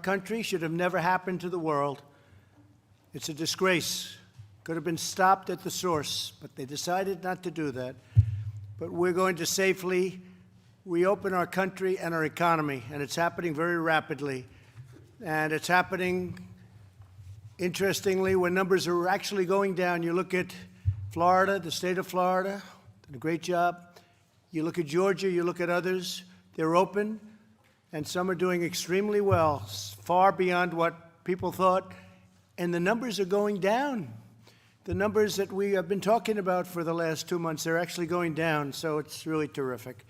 country should have never happened to the world. It's a disgrace. Could have been stopped at the source, but they decided not to do that. But we're going to safely reopen our country and our economy, and it's happening very rapidly. And it's happening, interestingly, when numbers are actually going down. You look at Florida, the state of Florida, did a great job. You look at Georgia, you look at others, they're open, and some are doing extremely well, far beyond what people thought, and the numbers are going down. The numbers that we have been talking about for the last 2 months, they're actually going down, so it's really terrific.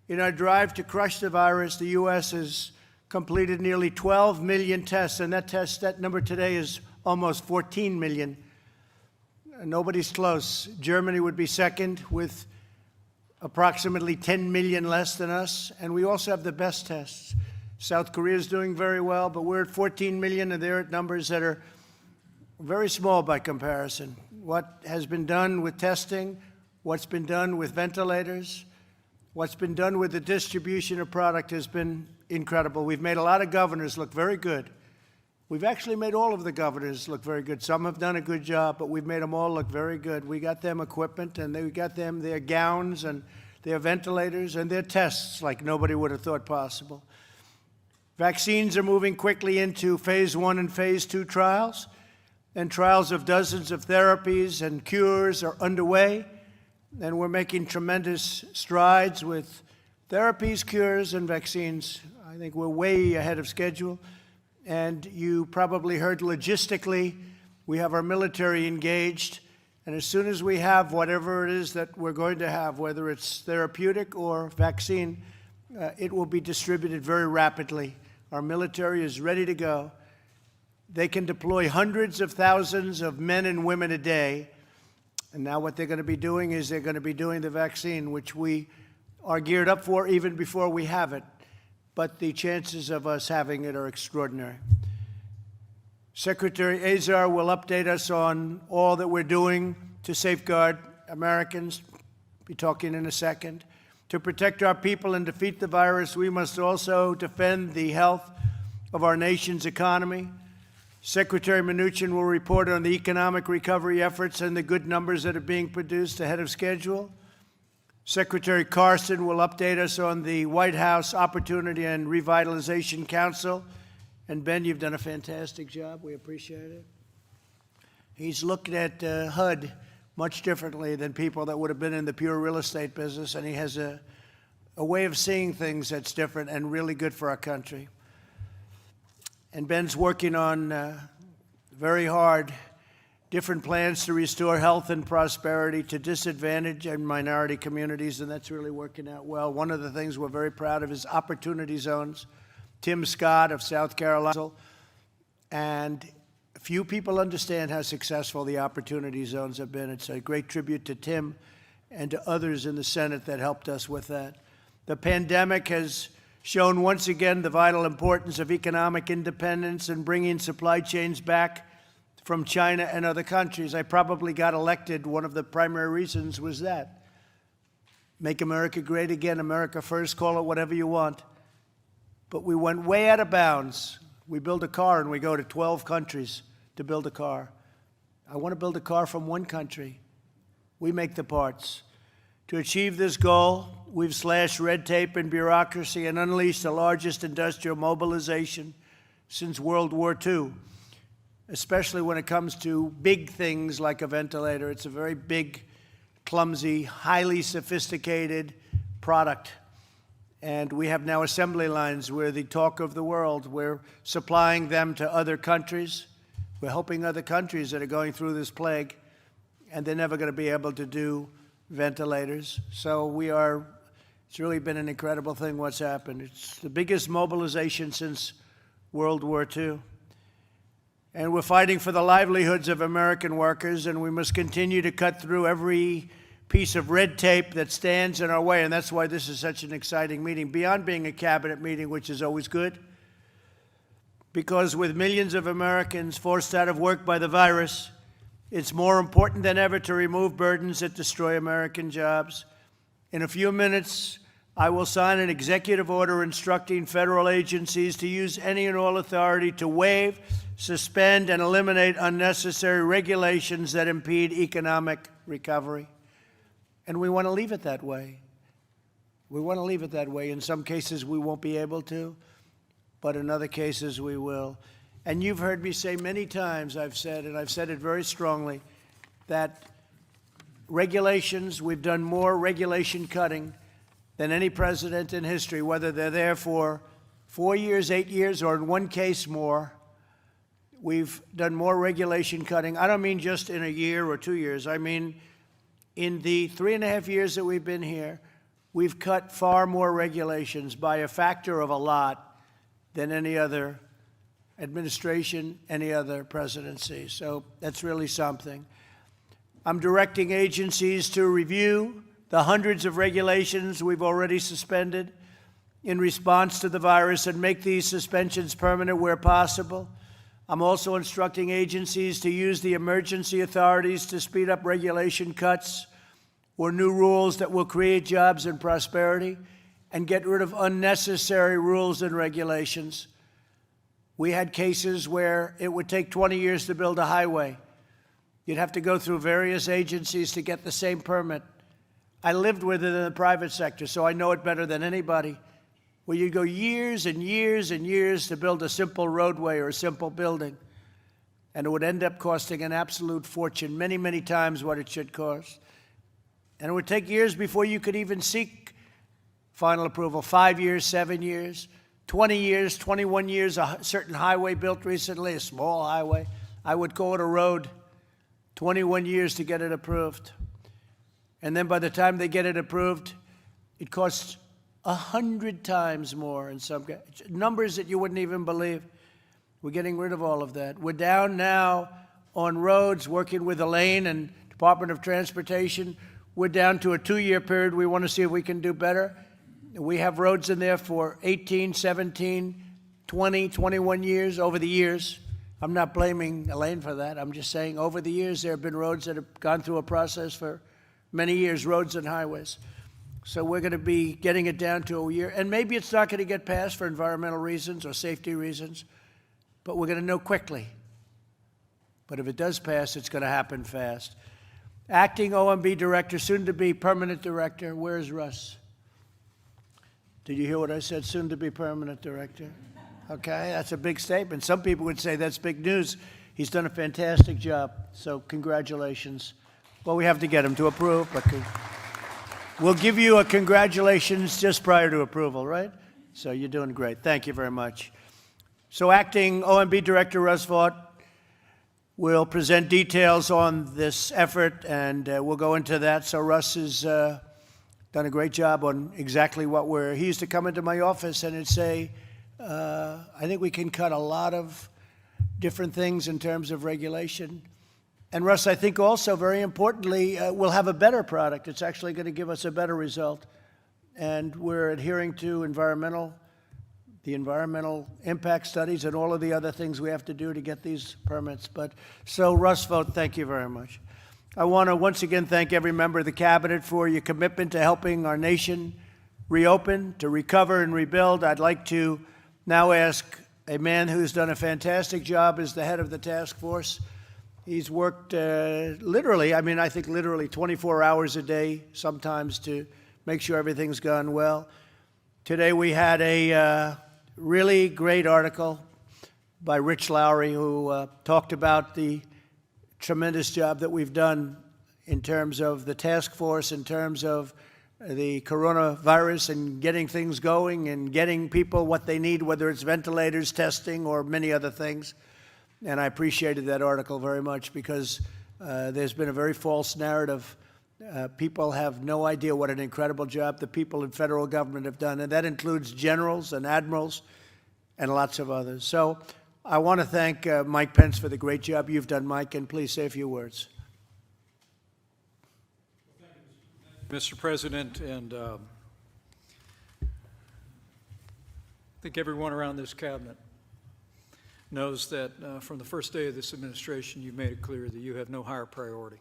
In our drive to crush the virus, the U.S. has completed nearly 12 million tests, and that number today is almost 14 million. Nobody's close. Germany would be second with approximately 10 million less than us, and we also have the best tests. South Korea is doing very well, but we're at 14 million, and they're at numbers that are very small by comparison. What has been done with testing, what's been done with ventilators, what's been done with the distribution of product has been incredible. We've made a lot of governors look very good. We've actually made all of the governors look very good. Some have done a good job, but we've made them all look very good. We got them equipment, and we got them their gowns and their ventilators and their tests like nobody would have thought possible. Vaccines are moving quickly into phase 1 and phase 2 trials, and trials of dozens of therapies and cures are underway, and we're making tremendous strides with therapies, cures, and vaccines. I think we're way ahead of schedule. And you probably heard logistically, we have our military engaged. And as soon as we have whatever it is that we're going to have, whether it's therapeutic or vaccine, it will be distributed very rapidly. Our military is ready to go. They can deploy hundreds of thousands of men and women a day. And now what they're going to be doing is they're going to be doing the vaccine, which we are geared up for even before we have it. But the chances of us having it are extraordinary. Secretary Azar will update us on all that we're doing to safeguard Americans. I'll be talking in a second. To protect our people and defeat the virus, we must also defend the health of our nation's economy. Secretary Mnuchin will report on the economic recovery efforts and the good numbers that are being produced ahead of schedule. Secretary Carson will update us on the White House Opportunity and Revitalization Council. And Ben, you've done a fantastic job. We appreciate it. He's looked at HUD much differently than people that would have been in the pure real estate business, and he has a way of seeing things that's different and really good for our country. And Ben's working on very hard different plans to restore health and prosperity to disadvantaged and minority communities, and that's really working out well. One of the things we're very proud of is Opportunity Zones. Tim Scott of South Carolina, and few people understand how successful the Opportunity Zones have been. It's a great tribute to Tim and to others in the Senate that helped us with that. The pandemic has shown once again the vital importance of economic independence and bringing supply chains back from China and other countries. I probably got elected. One of the primary reasons was that. Make America great again, America first, call it whatever you want. But we went way out of bounds. We build a car and we go to 12 countries to build a car. I want to build a car from one country. We make the parts. To achieve this goal, we've slashed red tape and bureaucracy and unleashed the largest industrial mobilization since World War II. Especially when it comes to big things like a ventilator. It's a very big, clumsy, highly sophisticated product. And we have now assembly lines. We're the talk of the world. We're supplying them to other countries. We're helping other countries that are going through this plague, and they're never going to be able to do ventilators. So it's really been an incredible thing what's happened. It's the biggest mobilization since World War II. And we're fighting for the livelihoods of American workers, and we must continue to cut through every piece of red tape that stands in our way, and that's why this is such an exciting meeting, beyond being a cabinet meeting, which is always good, because with millions of Americans forced out of work by the virus, it's more important than ever to remove burdens that destroy American jobs. In a few minutes, I will sign an executive order instructing federal agencies to use any and all authority to waive, suspend, and eliminate unnecessary regulations that impede economic recovery. And we want to leave it that way. We want to leave it that way. In some cases, we won't be able to, but in other cases, we will. And you've heard me say many times, I've said, and I've said it very strongly, that regulations, we've done more regulation cutting than any president in history, whether they're there for 4 years, 8 years, or in one case more. We've done more regulation cutting. I don't mean just in a year or 2 years. I mean in the 3.5 years that we've been here, we've cut far more regulations by a factor of a lot than any other administration, any other presidency. So that's really something. I'm directing agencies to review the hundreds of regulations we've already suspended in response to the virus and make these suspensions permanent where possible. I'm also instructing agencies to use the emergency authorities to speed up regulation cuts or new rules that will create jobs and prosperity and get rid of unnecessary rules and regulations. We had cases where it would take 20 years to build a highway. You'd have to go through various agencies to get the same permit. I lived with it in the private sector, so I know it better than anybody, where you go years and years and years to build a simple roadway or a simple building, and it would end up costing an absolute fortune, many, many times what it should cost. And it would take years before you could even seek final approval, 5 years, 7 years, 20 years, 21 years, a certain highway built recently, a small highway. I would call it a road, 21 years to get it approved. And then by the time they get it approved, it costs 100 times more in some numbers that you wouldn't even believe. We're getting rid of all of that. We're down now on roads, working with Elaine and Department of Transportation. We're down to a 2-year period. We want to see if we can do better. We have roads in there for 18, 17, 20, 21 years, over the years. I'm not blaming Elaine for that. I'm just saying over the years there have been roads that have gone through a process for many years, roads and highways. So we're going to be getting it down to a year. And maybe it's not going to get passed for environmental reasons or safety reasons, but we're going to know quickly. But if it does pass, it's going to happen fast. Acting OMB director, soon to be permanent director. Where's Russ? Did you hear what I said? Soon to be permanent director. Okay, that's a big statement. Some people would say that's big news. He's done a fantastic job. So congratulations. Well, we have to get him to approve, but we'll give you a congratulations just prior to approval, right? So you're doing great. Thank you very much. So Acting OMB Director Russ Vought will present details on this effort, and we'll go into that. So Russ has done a great job on exactly what he used to come into my office and he'd say, I think we can cut a lot of different things in terms of regulation. And Russ, I think also, very importantly, we'll have a better product. It's actually going to give us a better result. And we're adhering to the environmental impact studies and all of the other things we have to do to get these permits. So Russ Vought, thank you very much. I want to once again thank every member of the Cabinet for your commitment to helping our nation reopen, to recover and rebuild. I'd like to now ask a man who's done a fantastic job as the head of the task force. He's worked literally 24 hours a day sometimes to make sure everything's gone well. Today we had a really great article by Rich Lowry who talked about the tremendous job that we've done in terms of the task force, in terms of the coronavirus and getting things going and getting people what they need, whether it's ventilators, testing, or many other things. And I appreciated that article very much because there's been a very false narrative. People have no idea what an incredible job the people in federal government have done, and that includes generals and admirals and lots of others. So I want to thank Mike Pence for the great job you've done, Mike, and please say a few words. Mr. President, and I think everyone around this cabinet knows that from the first day of this administration, you've made it clear that you have no higher priority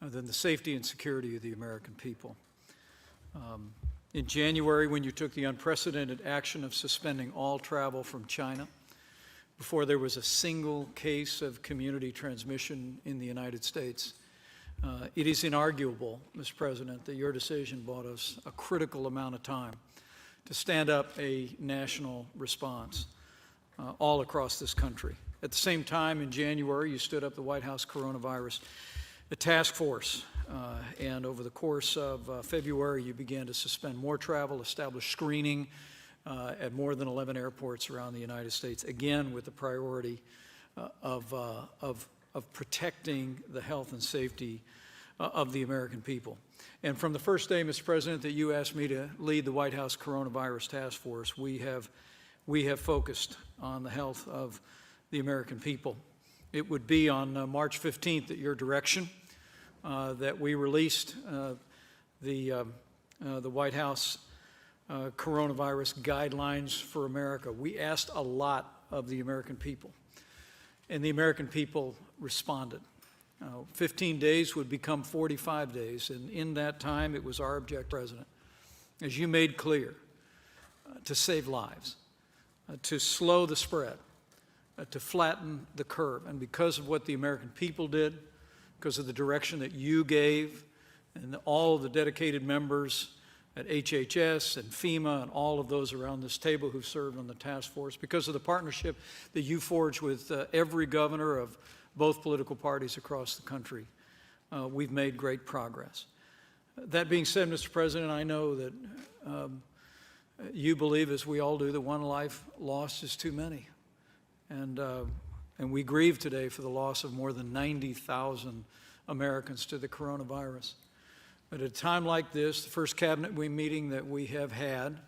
than the safety and security of the American people. In January, when you took the unprecedented action of suspending all travel from China, before there was a single case of community transmission in the United States, it is inarguable, Mr. President, that your decision bought us a critical amount of time to stand up a national response all across this country. At the same time, in January, you stood up the White House Coronavirus Task Force, and over the course of February, you began to suspend more travel, establish screening at more than 11 airports around the United States, again with the priority of protecting the health and safety of the American people. And from the first day, Mr. President, that you asked me to lead the White House Coronavirus Task Force, we have focused on the health of the American people. It would be on March 15th at your direction that we released the White House Coronavirus Guidelines for America. We asked a lot of the American people, and the American people responded. 15 days would become 45 days, and in that time, it was our objective, President, as you made clear, to save lives, to slow the spread, to flatten the curve. And because of what the American people did, because of the direction that you gave, and all of the dedicated members at HHS and FEMA and all of those around this table who served on the task force, because of the partnership that you forged with every governor of both political parties across the country, we've made great progress. That being said, Mr. President, I know that you believe, as we all do, that one life lost is too many. And we grieve today for the loss of more than 90,000 Americans to the coronavirus. But at a time like this, the first cabinet meeting that we have had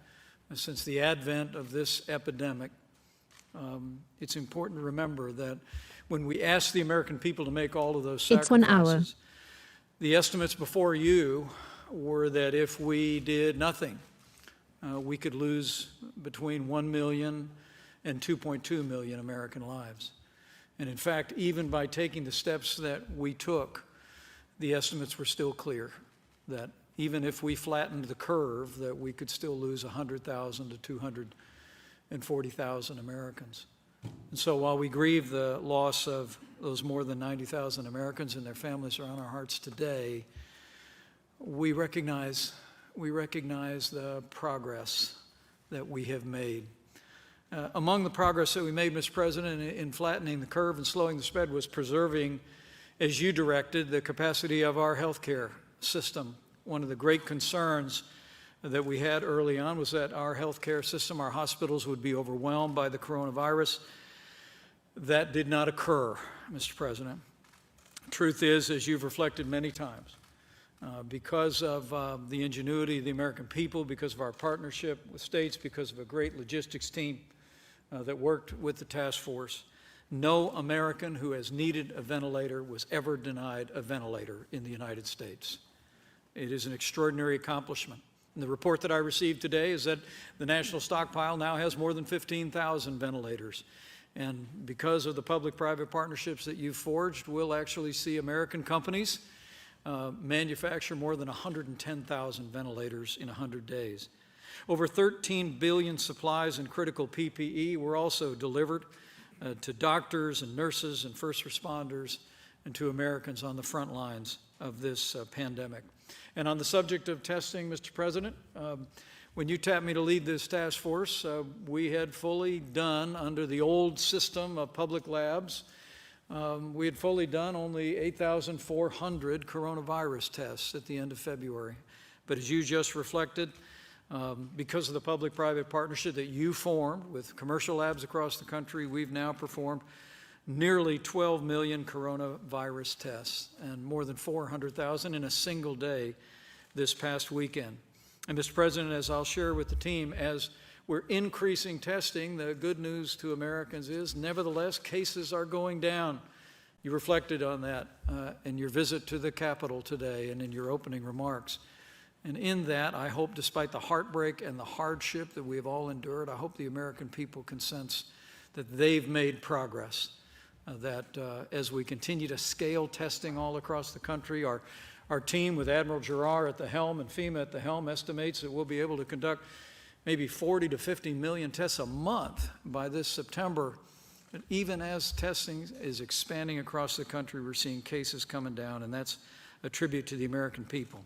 since the advent of this epidemic, it's important to remember that when we asked the American people to make all of those sacrifices, It's 1 hour. the estimates before you were that if we did nothing, we could lose between 1 million and 2.2 million American lives. And in fact, even by taking the steps that we took, the estimates were still clear that even if we flattened the curve, that we could still lose 100,000 to 240,000 Americans. And so while we grieve the loss of those more than 90,000 Americans and their families are on our hearts today, we recognize the progress that we have made. Among the progress that we made, Mr. President, in flattening the curve and slowing the spread was preserving, as you directed, the capacity of our healthcare system. One of the great concerns that we had early on was that our healthcare system, our hospitals, would be overwhelmed by the coronavirus. That did not occur, Mr. President. Truth is, as you've reflected many times, because of the ingenuity of the American people, because of our partnership with states, because of a great logistics team that worked with the task force, no American who has needed a ventilator was ever denied a ventilator in the United States. It is an extraordinary accomplishment. And the report that I received today is that the national stockpile now has more than 15,000 ventilators. And because of the public-private partnerships that you've forged, we'll actually see American companies manufacture more than 110,000 ventilators in 100 days. Over 13 billion supplies and critical PPE were also delivered to doctors and nurses and first responders and to Americans on the front lines of this pandemic. And on the subject of testing, Mr. President, when you tapped me to lead this task force, we had fully done, under the old system of public labs, we had fully done only 8,400 coronavirus tests at the end of February. But as you just reflected, because of the public-private partnership that you formed with commercial labs across the country, we've now performed nearly 12 million coronavirus tests and more than 400,000 in a single day this past weekend. And Mr. President, as I'll share with the team, as we're increasing testing, the good news to Americans is, nevertheless, cases are going down. You reflected on that in your visit to the Capitol today and in your opening remarks. And in that, I hope, despite the heartbreak and the hardship that we have all endured, I hope the American people can sense that they've made progress, that as we continue to scale testing all across the country, our Our team, with Admiral Giroir at the helm and FEMA at the helm, estimates that we'll be able to conduct maybe 40 to 50 million tests a month by this September. And even as testing is expanding across the country, we're seeing cases coming down, and that's a tribute to the American people.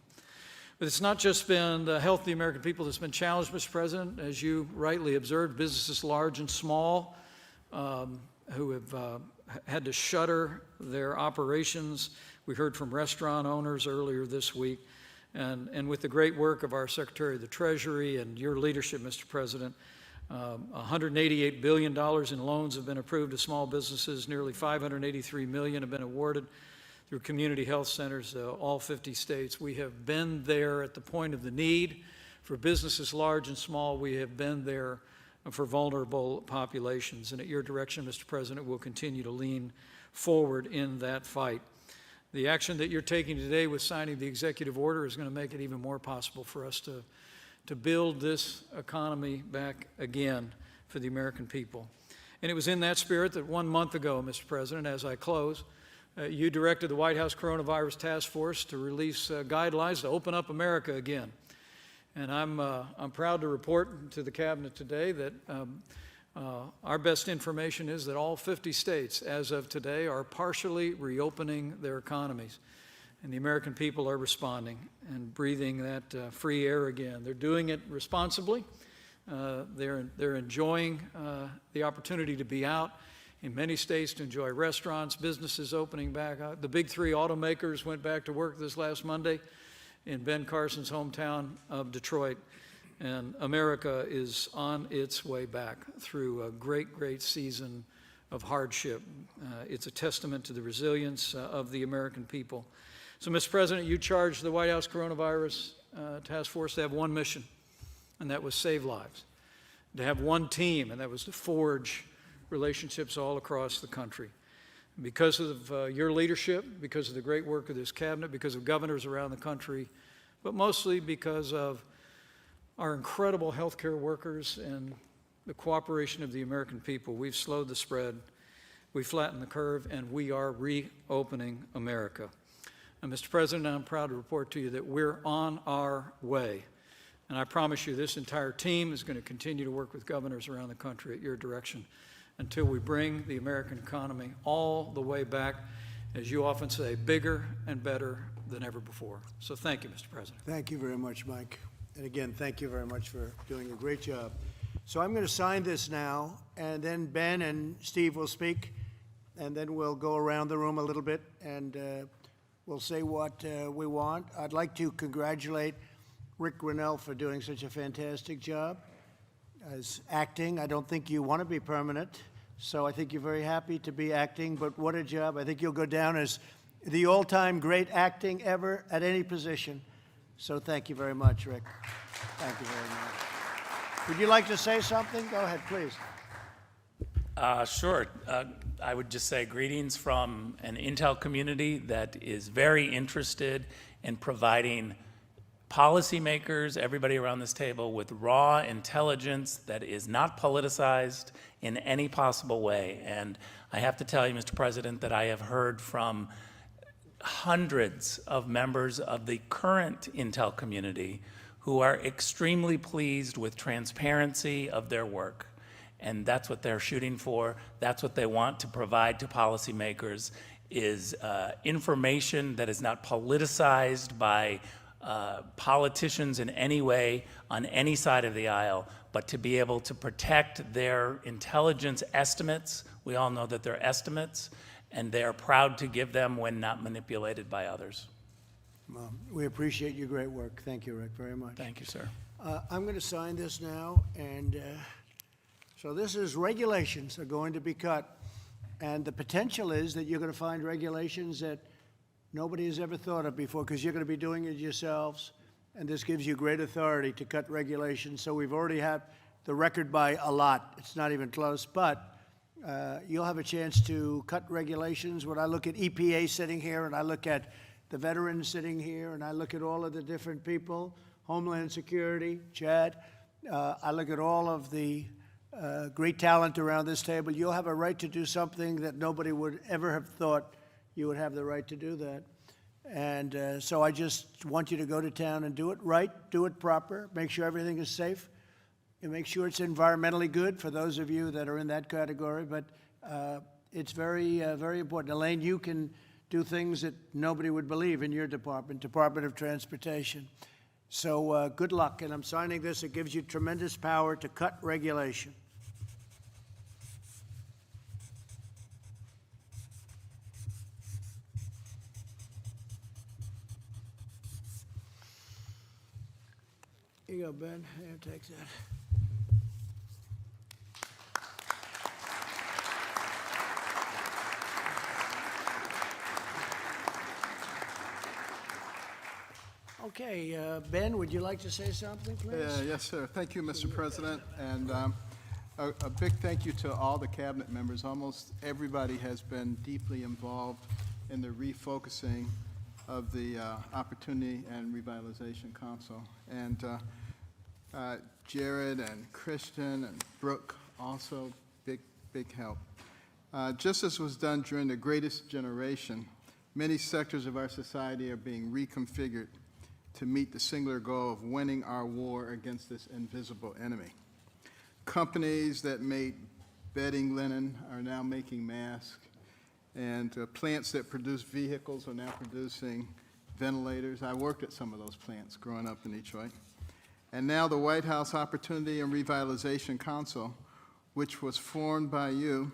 But it's not just been the health of the American people that's been challenged, Mr. President. As you rightly observed, businesses large and small who have had to shutter their operations. We heard from restaurant owners earlier this week. And with the great work of our Secretary of the Treasury and your leadership, Mr. President, $188 billion in loans have been approved to small businesses. Nearly $583 million have been awarded through community health centers, all 50 states. We have been there at the point of the need for businesses large and small. We have been there for vulnerable populations. And at your direction, Mr. President, we'll continue to lean forward in that fight. The action that you're taking today with signing the executive order is going to make it even more possible for us to build this economy back again for the American people. And it was in that spirit that 1 month ago, Mr. President, as I close, you directed the White House Coronavirus Task Force to release guidelines to open up America again. And I'm proud to report to the Cabinet today that our best information is that all 50 states, as of today, are partially reopening their economies. And the American people are responding and breathing that free air again. They're doing it responsibly. They're enjoying the opportunity to be out in many states, to enjoy restaurants, businesses opening back up. The big three automakers went back to work this last Monday in Ben Carson's hometown of Detroit. And America is on its way back through a great, great season of hardship. It's a testament to the resilience of the American people. So, Mr. President, you charged the White House Coronavirus Task Force to have one mission, and that was save lives. To have one team, and that was to forge relationships all across the country. Because of your leadership, because of the great work of this Cabinet, because of governors around the country, but mostly because of our incredible healthcare workers and the cooperation of the American people, we've slowed the spread, we flattened the curve, and we are reopening America. And Mr. President, I'm proud to report to you that we're on our way. And I promise you this entire team is going to continue to work with governors around the country at your direction until we bring the American economy all the way back, as you often say, bigger and better than ever before. So thank you, Mr. President. Thank you very much, Mike. And again, thank you very much for doing a great job. So I'm going to sign this now, and then Ben and Steve will speak, and then we'll go around the room a little bit, and we'll say what we want. I'd like to congratulate Rick Grinnell for doing such a fantastic job as acting. I don't think you want to be permanent, so I think you're very happy to be acting, but what a job. I think you'll go down as the all-time great acting ever at any position. So thank you very much, Rick. Thank you very much. Would you like to say something? Go ahead, please. Sure. I would just say greetings from an Intel community that is very interested in providing policymakers, everybody around this table, with raw intelligence that is not politicized in any possible way. And I have to tell you, Mr. President, that I have heard from hundreds of members of the current Intel community who are extremely pleased with transparency of their work. And that's what they're shooting for. That's what they want to provide to policymakers, is information that is not politicized by politicians in any way on any side of the aisle, but to be able to protect their intelligence estimates. We all know that they're estimates, and they are proud to give them when not manipulated by others. Well, we appreciate your great work. Thank you, Rick, very much. Thank you, sir. I'm going to sign this now, and so this is regulations are going to be cut, and the potential is that you're going to find regulations that nobody has ever thought of before, because you're going to be doing it yourselves, and this gives you great authority to cut regulations. So we've already had the record by a lot. It's not even close, but you'll have a chance to cut regulations. When I look at EPA sitting here, and I look at the veterans sitting here, and I look at all of the different people, Homeland Security, Chad, I look at all of the great talent around this table, you'll have a right to do something that nobody would ever have thought you would have the right to do that. And so I just want you to go to town and do it right, do it proper, make sure everything is safe, and make sure it's environmentally good for those of you that are in that category. But it's very, very important. Elaine, you can do things that nobody would believe in your department, Department of Transportation. So good luck. And I'm signing this. It gives you tremendous power to cut regulation. Here you go, Ben. Here, take that. Okay, Ben, would you like to say something, please? Yes, sir. Thank you, Mr. President. And a big thank you to all the cabinet members. Almost everybody has been deeply involved in the refocusing of the Opportunity and Revitalization Council. And Jared and Christian and Brooke also big help. Just as was done during the Greatest Generation, many sectors of our society are being reconfigured to meet the singular goal of winning our war against this invisible enemy. Companies that made bedding linen are now making masks, and plants that produce vehicles are now producing ventilators. I worked at some of those plants growing up in Detroit. And now the White House Opportunity and Revitalization Council, which was formed by you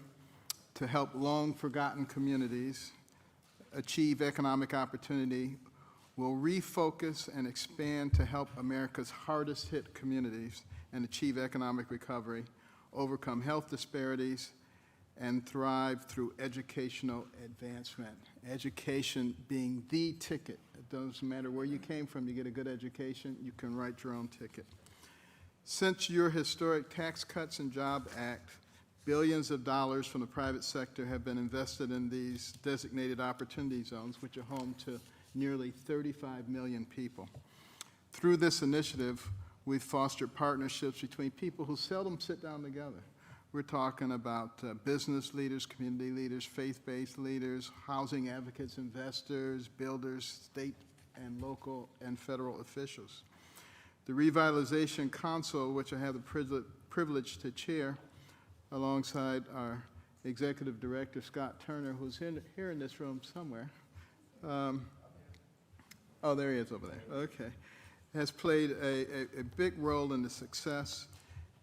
to help long-forgotten communities achieve economic opportunity, will refocus and expand to help America's hardest hit communities and achieve economic recovery, overcome health disparities, and thrive through educational advancement. Education being the ticket. It doesn't matter where you came from, you get a good education, you can write your own ticket. Since your historic Tax Cuts and Jobs Act, billions of dollars from the private sector have been invested in these designated opportunity zones, which are home to nearly 35 million people. Through this initiative, we've fostered partnerships between people who seldom sit down together. We're talking about business leaders, community leaders, faith-based leaders, housing advocates, investors, builders, state and local and federal officials. The Revitalization Council, which I have the privilege to chair, alongside our Executive Director, Scott Turner, who's here in this room somewhere. Oh, there he is over there. Okay. Has played a big role in the success,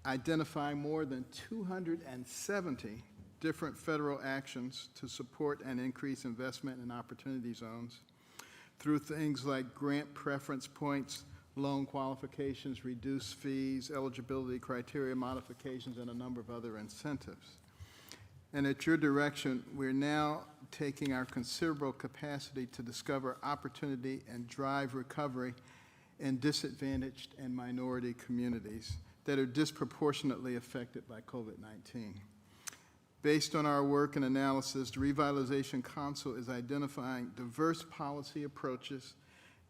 identifying more than 270 different federal actions to support and increase investment in opportunity zones through things like grant preference points, loan qualifications, reduced fees, eligibility criteria modifications, and a number of other incentives. And at your direction, we're now taking our considerable capacity to discover opportunity and drive recovery in disadvantaged and minority communities that are disproportionately affected by COVID-19. Based on our work and analysis, the Revitalization Council is identifying diverse policy approaches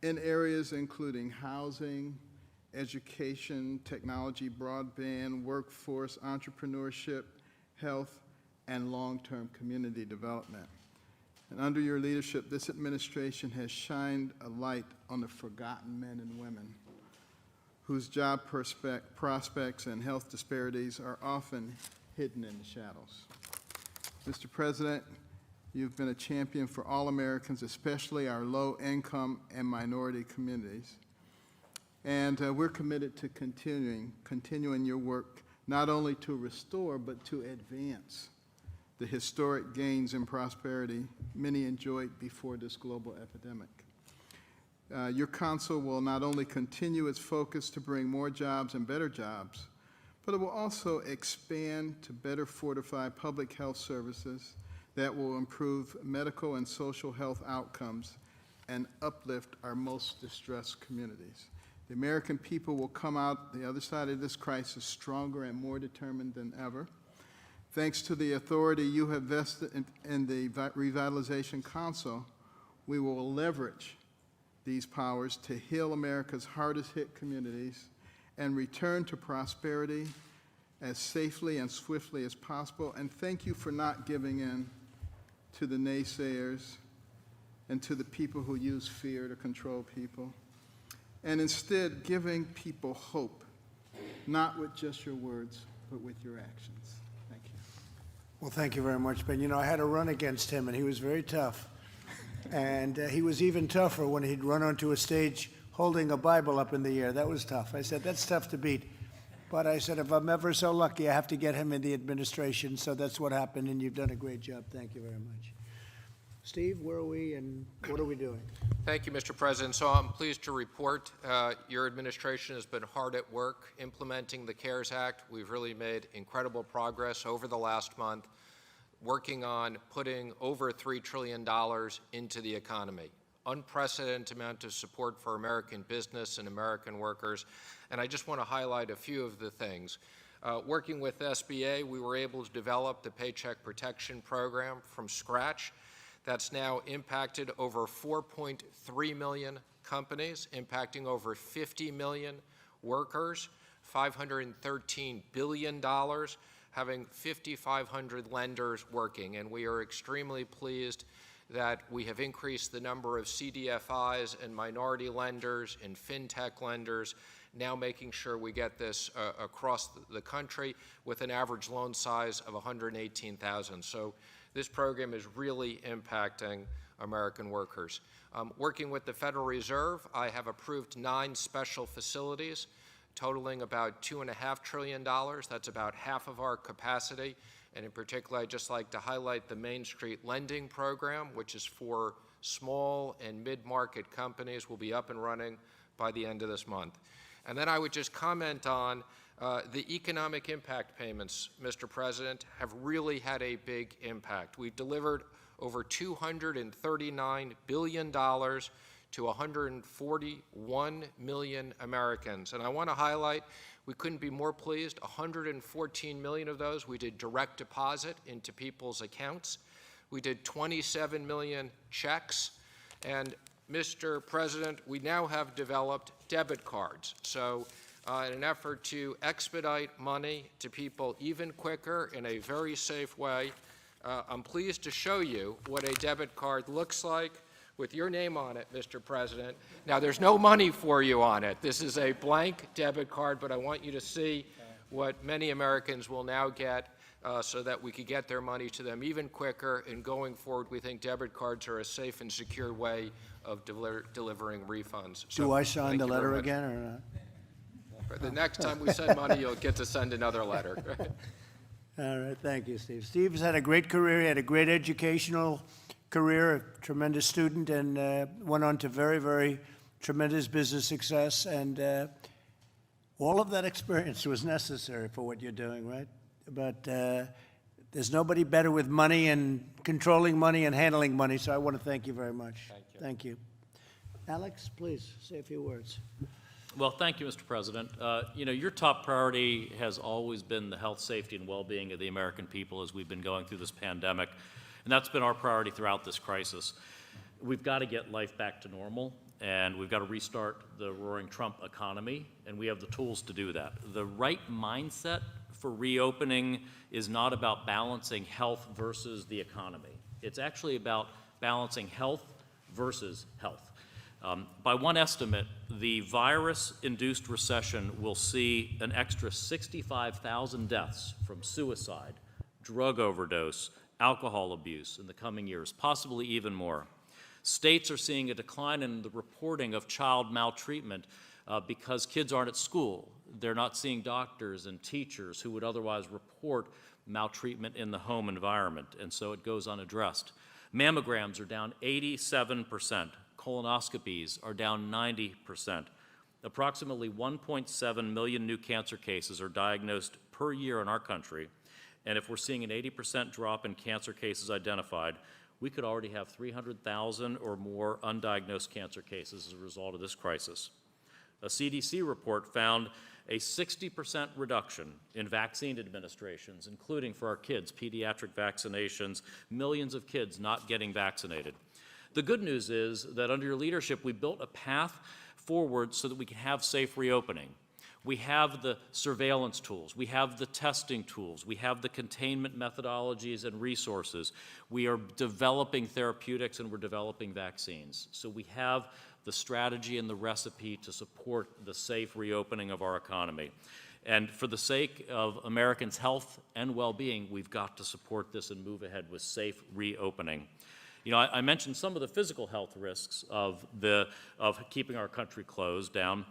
in areas including housing, education, technology, broadband, workforce, entrepreneurship, health, and long-term community development. And under your leadership, this administration has shined a light on the forgotten men and women whose job prospects and health disparities are often hidden in the shadows. Mr. President, you've been a champion for all Americans, especially our low-income and minority communities. And we're committed to continuing your work, not only to restore, but to advance the historic gains and prosperity many enjoyed before this global epidemic. Your council will not only continue its focus to bring more jobs and better jobs, but it will also expand to better fortify public health services that will improve medical and social health outcomes and uplift our most distressed communities. The American people will come out the other side of this crisis stronger and more determined than ever. Thanks to the authority you have vested in the Revitalization Council, we will leverage these powers to heal America's hardest hit communities and return to prosperity as safely and swiftly as possible. And thank you for not giving in to the naysayers and to the people who use fear to control people, and instead giving people hope, not with just your words, but with your actions. Thank you. Well, thank you very much, Ben. You know, I had to run against him, and he was very tough. And he was even tougher when he'd run onto a stage holding a Bible up in the air. That was tough. I said, that's tough to beat. But I said, if I'm ever so lucky, I have to get him in the administration. So that's what happened, and you've done a great job. Thank you very much. Steve, where are we, and what are we doing? Thank you, Mr. President. So I'm pleased to report your administration has been hard at work implementing the CARES Act. We've really made incredible progress over the last month, working on putting over $3 trillion into the economy. Unprecedented amount of support for American business and American workers. And I just want to highlight a few of the things. Working with SBA, we were able to develop the Paycheck Protection Program from scratch. That's now impacted over 4.3 million companies, impacting over 50 million workers, $513 billion, having 5,500 lenders working. And we are extremely pleased that we have increased the number of CDFIs and minority lenders and fintech lenders, now making sure we get this across the country with an average loan size of $118,000. So this program is really impacting American workers. Working with the Federal Reserve, I have approved 9 special facilities totaling about $2.5 trillion. That's about half of our capacity. And in particular, I'd just like to highlight the Main Street Lending Program, which is for small and mid-market companies, will be up and running by the end of this month. And then I would just comment on the economic impact payments, Mr. President, have really had a big impact. We've delivered over $239 billion to 141 million Americans. And I want to highlight, we couldn't be more pleased, 114 million of those we did direct deposit into people's accounts. We did 27 million checks. And Mr. President, we now have developed debit cards. So in an effort to expedite money to people even quicker in a very safe way, I'm pleased to show you what a debit card looks like with your name on it, Mr. President. Now, there's no money for you on it. This is a blank debit card, but I want you to see what many Americans will now get so that we could get their money to them even quicker. And going forward, we think debit cards are a safe and secure way of delivering refunds. So Do I sign thank the you very letter much. again or not? The next time we send money, you'll get to send another letter. All right, thank you, Steve. Steve has had a great career. He had a great educational career, a tremendous student, and went on to very, very tremendous business success. And all of that experience was necessary for what you're doing, right? But there's nobody better with money and controlling money and handling money, so I want to thank you very much. Thank you. Thank you. Alex, please, say a few words. Well, thank you, Mr. President. Your top priority has always been the health, safety, and well-being of the American people as we've been going through this pandemic, and that's been our priority throughout this crisis. We've got to get life back to normal, and we've got to restart the roaring Trump economy, and we have the tools to do that. The right mindset for reopening is not about balancing health versus the economy. It's actually about balancing health versus health. By one estimate, the virus-induced recession will see an extra 65,000 deaths from suicide, drug overdose, alcohol abuse in the coming years, possibly even more. States are seeing a decline in the reporting of child maltreatment because kids aren't at school. They're not seeing doctors and teachers who would otherwise report maltreatment in the home environment, and so it goes unaddressed. Mammograms are down 87%. Colonoscopies are down 90%. Approximately 1.7 million new cancer cases are diagnosed per year in our country, and if we're seeing an 80% drop in cancer cases identified, we could already have 300,000 or more undiagnosed cancer cases as a result of this crisis. A CDC report found a 60% reduction in vaccine administrations, including for our kids, pediatric vaccinations, millions of kids not getting vaccinated. The good news is that under your leadership, we built a path forward so that we can have safe reopening. We have the surveillance tools. We have the testing tools. We have the containment methodologies and resources. We are developing therapeutics and we're developing vaccines. So we have the strategy and the recipe to support the safe reopening of our economy. And for the sake of Americans' health and well-being, we've got to support this and move ahead with safe reopening. You know, I mentioned some of the physical health risks of keeping our country closed down,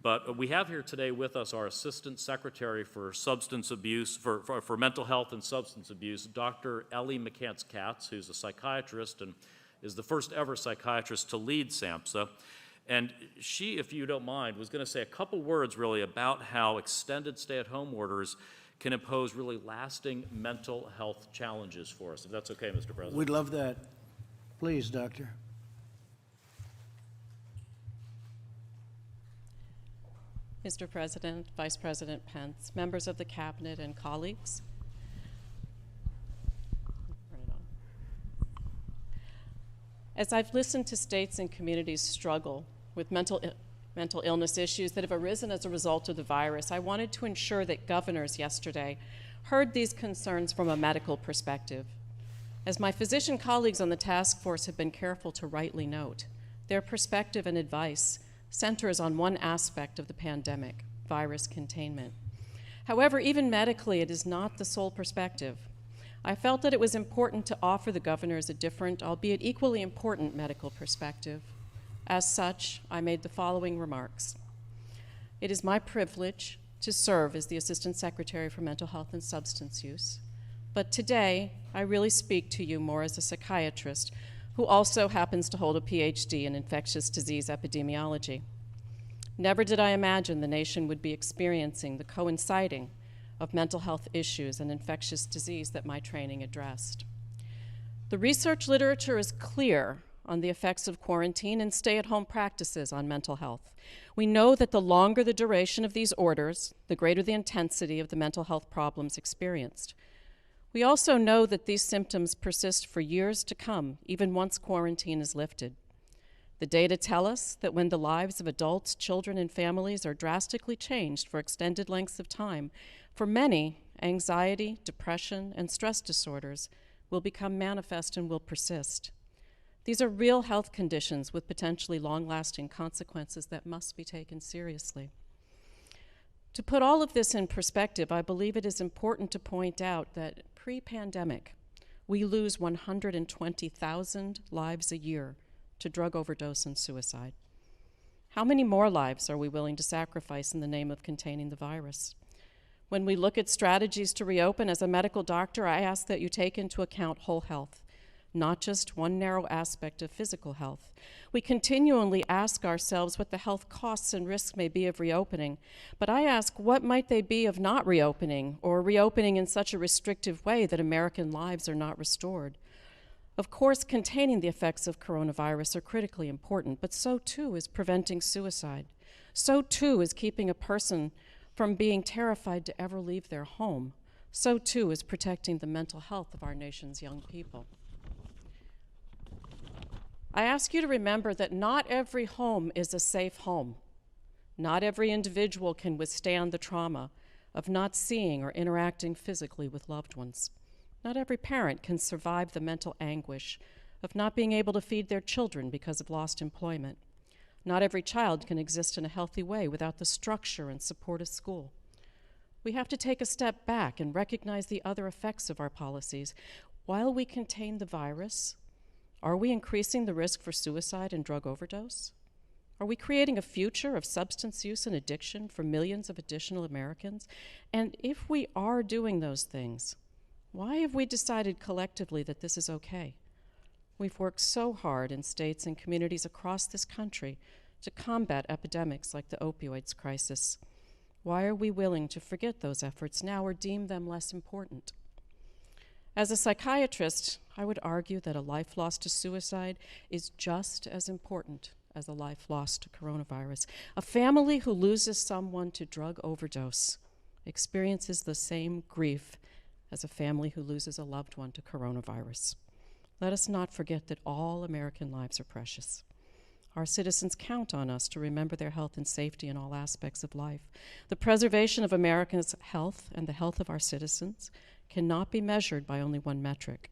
but we have here today with us our Assistant Secretary for Substance Abuse, for Mental Health and Substance Abuse, Dr. Ellie McCants-Katz, who's a psychiatrist and is the first ever psychiatrist to lead SAMHSA. And she, if you don't mind, was going to say a couple words really about how extended stay-at-home orders can impose really lasting mental health challenges for us, if that's okay, Mr. President. We'd love that. Please, Doctor. Mr. President, Vice President Pence, members of the Cabinet, and colleagues. Turn it on. As I've listened to states and communities struggle with mental illness issues that have arisen as a result of the virus, I wanted to ensure that governors yesterday heard these concerns from a medical perspective. As my physician colleagues on the task force have been careful to rightly note, their perspective and advice centers on one aspect of the pandemic, virus containment. However, even medically, it is not the sole perspective. I felt that it was important to offer the governors a different, albeit equally important, medical perspective. As such, I made the following remarks. It is my privilege to serve as the Assistant Secretary for Mental Health and Substance Use, but today, I really speak to you more as a psychiatrist who also happens to hold a PhD in infectious disease epidemiology. Never did I imagine the nation would be experiencing the coinciding of mental health issues and infectious disease that my training addressed. The research literature is clear on the effects of quarantine and stay-at-home practices on mental health. We know that the longer the duration of these orders, the greater the intensity of the mental health problems experienced. We also know that these symptoms persist for years to come, even once quarantine is lifted. The data tell us that when the lives of adults, children, and families are drastically changed for extended lengths of time, for many, anxiety, depression, and stress disorders will become manifest and will persist. These are real health conditions with potentially long-lasting consequences that must be taken seriously. To put all of this in perspective, I believe it is important to point out that pre-pandemic, we lose 120,000 lives a year to drug overdose and suicide. How many more lives are we willing to sacrifice in the name of containing the virus? When we look at strategies to reopen, as a medical doctor, I ask that you take into account whole health, not just one narrow aspect of physical health. We continually ask ourselves what the health costs and risks may be of reopening, but I ask what might they be of not reopening, or reopening in such a restrictive way that American lives are not restored. Of course, containing the effects of coronavirus are critically important, but so too is preventing suicide. So too is keeping a person from being terrified to ever leave their home. So too is protecting the mental health of our nation's young people. I ask you to remember that not every home is a safe home. Not every individual can withstand the trauma of not seeing or interacting physically with loved ones. Not every parent can survive the mental anguish of not being able to feed their children because of lost employment. Not every child can exist in a healthy way without the structure and support of school. We have to take a step back and recognize the other effects of our policies. While we contain the virus, are we increasing the risk for suicide and drug overdose? Are we creating a future of substance use and addiction for millions of additional Americans? And if we are doing those things, why have we decided collectively that this is okay? We've worked so hard in states and communities across this country to combat epidemics like the opioids crisis. Why are we willing to forget those efforts now or deem them less important? As a psychiatrist, I would argue that a life lost to suicide is just as important as a life lost to coronavirus. A family who loses someone to drug overdose experiences the same grief as a family who loses a loved one to coronavirus. Let us not forget that all American lives are precious. Our citizens count on us to remember their health and safety in all aspects of life. The preservation of Americans' health and the health of our citizens cannot be measured by only one metric.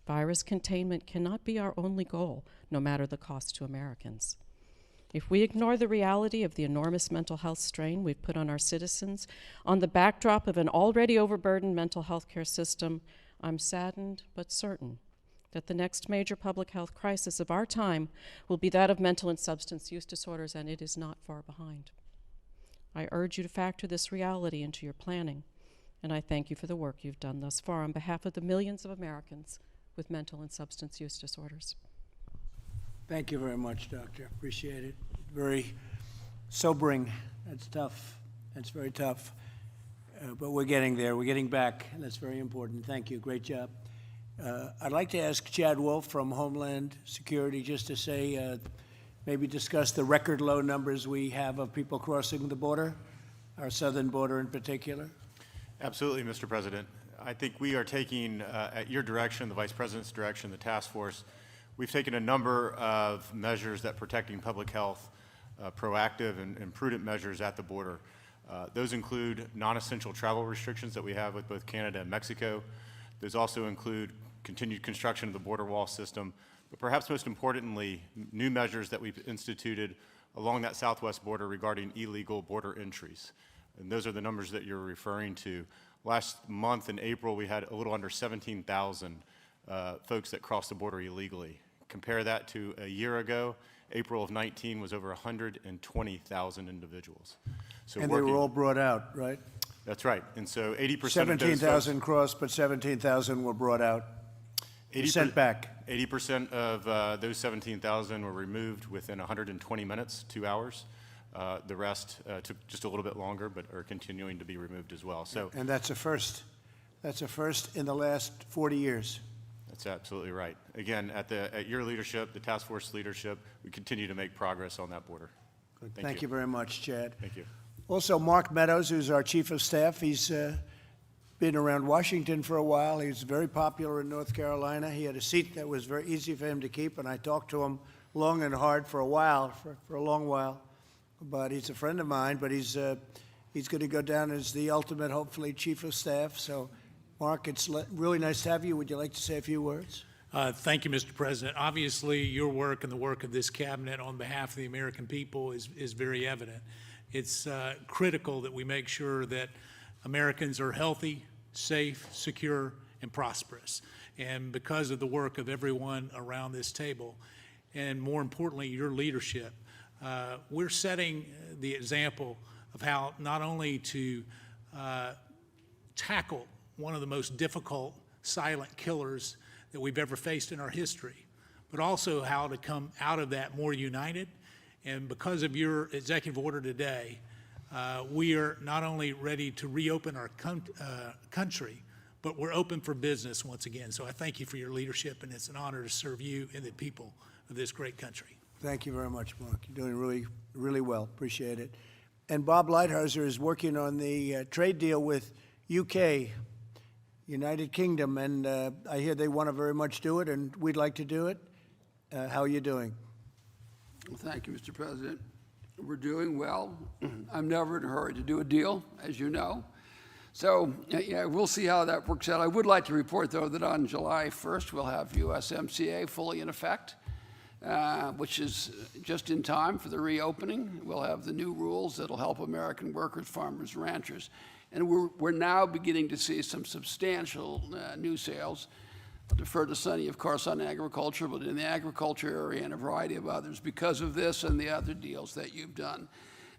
Virus containment cannot be our only goal, no matter the cost to Americans. If we ignore the reality of the enormous mental health strain we've put on our citizens on the backdrop of an already overburdened mental health care system, I'm saddened but certain that the next major public health crisis of our time will be that of mental and substance use disorders, and it is not far behind. I urge you to factor this reality into your planning, and I thank you for the work you've done thus far on behalf of the millions of Americans with mental and substance use disorders. Thank you very much, Doctor. Appreciate it. Very sobering. That's tough. That's very tough. But we're getting there. We're getting back, and that's very important. Thank you. Great job. I'd like to ask Chad Wolf from Homeland Security just to say, maybe discuss the record low numbers we have of people crossing the border, our southern border in particular. Absolutely, Mr. President. I think we are taking, at your direction, the Vice President's direction, the task force, we've taken a number of measures that protecting public health, proactive and prudent measures at the border. Those include non-essential travel restrictions that we have with both Canada and Mexico. Those also include continued construction of the border wall system, but perhaps most importantly, new measures that we've instituted along that southwest border regarding illegal border entries. And those are the numbers that you're referring to. Last month in April, we had a little under 17,000 folks that crossed the border illegally. Compare that to a year ago, April of 19 was over 120,000 individuals. So And they were all brought out, right? That's right. And so 80% of those 17,000 crossed, but 17,000 were brought out, sent back. 80% of those 17,000 were removed within 120 minutes, 2 hours. The rest took just a little bit longer, but are continuing to be removed as well. So, And that's a first. That's a first in the last 40 years. that's absolutely right. Again, at your leadership, the task force leadership, we continue to make progress on that border. Thank you very much, Chad. Thank you. Also, Mark Meadows, who's our Chief of Staff, he's been around Washington for a while. He's very popular in North Carolina. He had a seat that was very easy for him to keep, and I talked to him long and hard for a while, for a long while. But he's a friend of mine, but he's going to go down as the ultimate, hopefully, Chief of Staff. So, Mark, it's really nice to have you. Would you like to say a few words? Thank you, Mr. President. Obviously, your work and the work of this cabinet on behalf of the American people is very evident. It's critical that we make sure that Americans are healthy, safe, secure, and prosperous. And because of the work of everyone around this table, and more importantly, your leadership, we're setting the example of how not only to tackle one of the most difficult silent killers that we've ever faced in our history, but also how to come out of that more united. And because of your executive order today, we are not only ready to reopen our country, but we're open for business once again. So I thank you for your leadership, and it's an honor to serve you and the people of this great country. Thank you very much, Mark. You're doing really, really well. Appreciate it. And Bob Lighthizer is working on the trade deal with UK, United Kingdom, and I hear they want to very much do it, and we'd like to do it. How are you doing? Well, thank you, Mr. President. We're doing well. I'm never in a hurry to do a deal, as you know. So, yeah, we'll see how that works out. I would like to report, though, that on July 1st, we'll have USMCA fully in effect, which is just in time for the reopening. We'll have the new rules that'll help American workers, farmers, ranchers. And we're now beginning to see some substantial new sales. I'll defer to Sonny, of course, on agriculture, but in the agriculture area and a variety of others because of this and the other deals that you've done.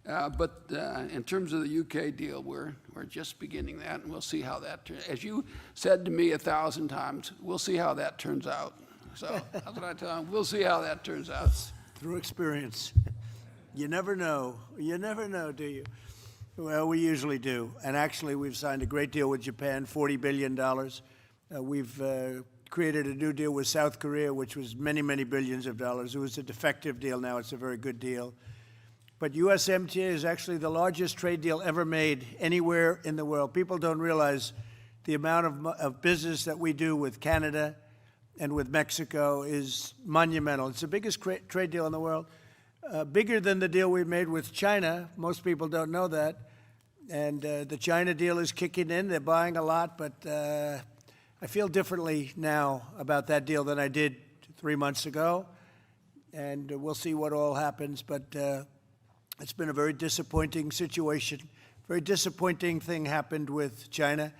But in terms of the UK deal, we're just beginning that, and we'll see how that turns. As you said to me 1,000 times, we'll see how that turns out. So that's what I tell them. We'll see how that turns out. Through experience. You never know. You never know, do you? Well, we usually do. And actually, we've signed a great deal with Japan, $40 billion. We've created a new deal with South Korea, which was many, many billions of dollars. It was a defective deal. Now it's a very good deal. But USMCA is actually the largest trade deal ever made anywhere in the world. People don't realize the amount of business that we do with Canada and with Mexico is monumental. It's the biggest trade deal in the world. bigger than the deal we made with China. Most people don't know that. And the China deal is kicking in. They're buying a lot, but I feel differently now about that deal than I did 3 months ago. And we'll see what all happens. But it's been a very disappointing situation. Very disappointing thing happened with China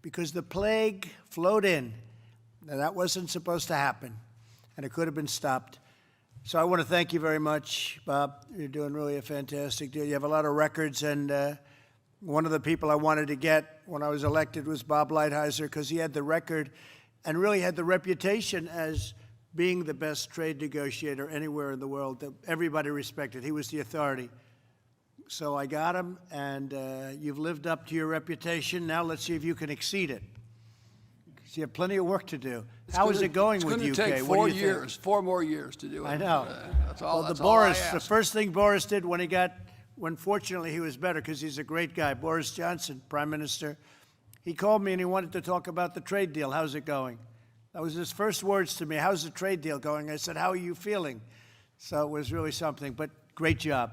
because the plague flowed in. Now, that wasn't supposed to happen, and it could have been stopped. So I want to thank you very much, Bob. You're doing really a fantastic deal. You have a lot of records, and one of the people I wanted to get when I was elected was Bob Lighthizer, because he had the record and really had the reputation as being the best trade negotiator anywhere in the world that everybody respected. He was the authority. So I got him, and you've lived up to your reputation. Now let's see if you can exceed it. You have plenty of work to do. How is it going with UK? It's going to take What do 4 you think? years, 4 more years to do it. I know. That's all. Well, That's the all I Boris, the ask. first thing Boris did when fortunately he was better because he's a great guy, Boris Johnson, Prime Minister, he called me and he wanted to talk about the trade deal. How's it going? That was his first words to me. How's the trade deal going? I said, how are you feeling? So it was really something, but great job.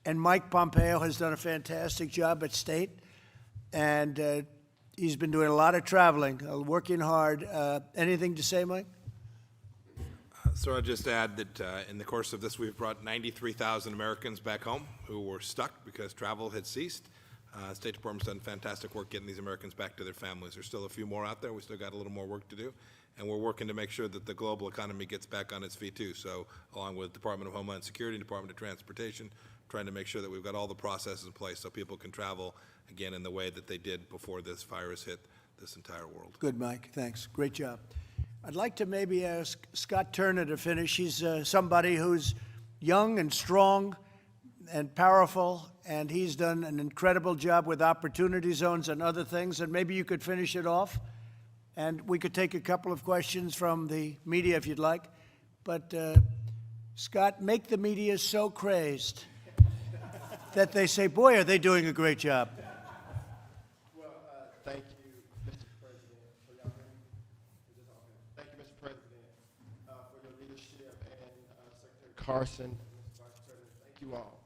And Mike Pompeo has done a fantastic job at State, and he's been doing a lot of traveling, working hard. Anything to say, Mike? So I'll just add that in the course of this, we've brought 93,000 Americans back home who were stuck because travel had ceased. State Department's done fantastic work getting these Americans back to their families. There's still a few more out there. We still got a little more work to do. And we're working to make sure that the global economy gets back on its feet too. So along with Department of Homeland Security and Department of Transportation, trying to make sure that we've got all the processes in place so people can travel again in the way that they did before this virus hit this entire world. Good, Mike. Thanks. Great job. I'd like to maybe ask Scott Turner to finish. He's somebody who's young and strong and powerful, and he's done an incredible job with opportunity zones and other things, and maybe you could finish it off, and we could take a couple of questions from the media if you'd like. But, Scott, make the media so crazed that they say, boy, are they doing a great job. Well, thank you, Mr. President, for your Thank you, Mr. President, for your leadership, and Secretary Carson, and Mr. Vice President. Thank you all.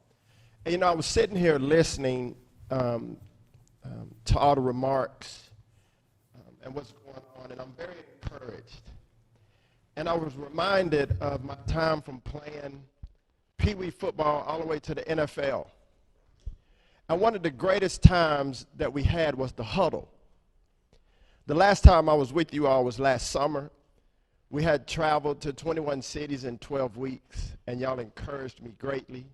And, you know, I was sitting here listening to all the remarks and what's going on, and I'm very encouraged. And I was reminded of my time from playing Pee Wee football all the way to the NFL. And one of the greatest times that we had was the huddle. The last time I was with you all was last summer. We had traveled to 21 cities in 12 weeks, and y'all encouraged me greatly.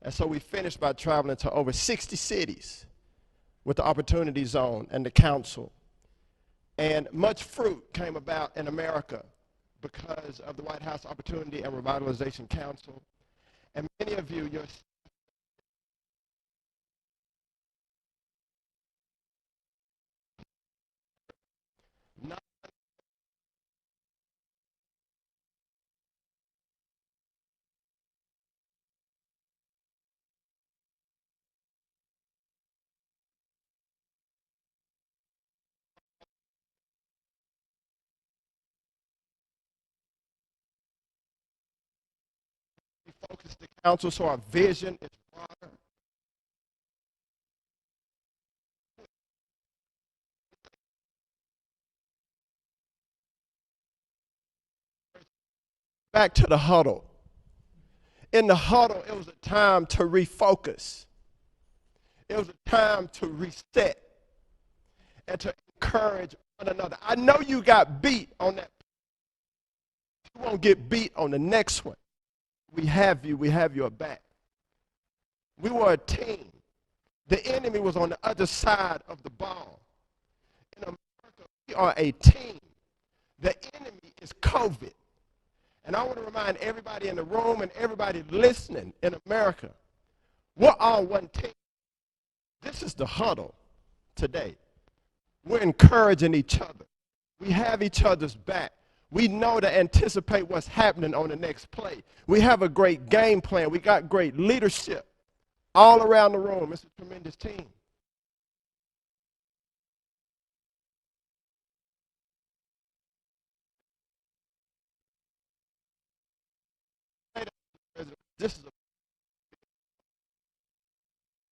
And so we finished by traveling to over 60 cities with the Opportunity Zone and the Council. And much fruit came about in America because of the White House Opportunity and Revitalization Council. And many of you, your not focus the council so our vision is broader. Back to the huddle. In the huddle, it was a time to refocus. It was a time to reset and to encourage one another. I know you got beat on that. You won't get beat on the next one. We have you. We have your back. We were a team. The enemy was on the other side of the ball. In America, we are a team. The enemy is COVID. And I want to remind everybody in the room and everybody listening in America, we're all one team. This is the huddle today. We're encouraging each other. We have each other's back. We know to anticipate what's happening on the next play. We have a great game plan. We got great leadership all around the room. It's a tremendous team. This is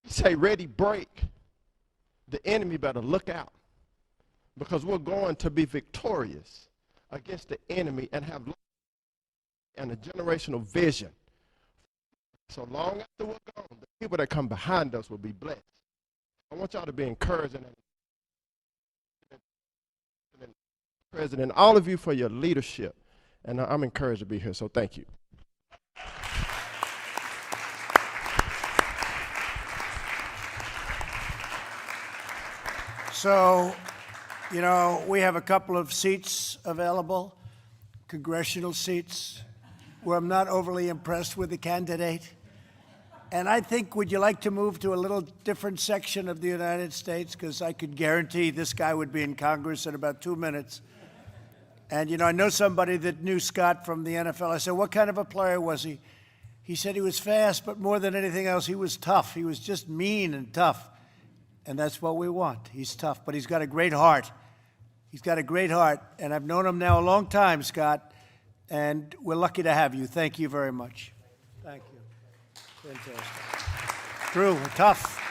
you say ready, break. The enemy better look out, because we're going to be victorious against the enemy and have and a generational vision. So long after we're gone, the people that come behind us will be blessed. I want y'all to be encouraged, and President, all of you for your leadership, and I'm encouraged to be here, so thank you. So, you know, we have a couple of seats available, congressional seats, where I'm not overly impressed with the candidate. And I think, would you like to move to a little different section of the United States? Because I could guarantee this guy would be in Congress in about 2 minutes. And, you know, I know somebody that knew Scott from the NFL. I said, what kind of a player was he? He said he was fast, but more than anything else, he was tough. He was just mean and tough. And that's what we want. He's tough, but he's got a great heart. He's got a great heart. And I've known him now a long time, Scott. And we're lucky to have you. Thank you very much. Thank you. Fantastic. Drew, tough.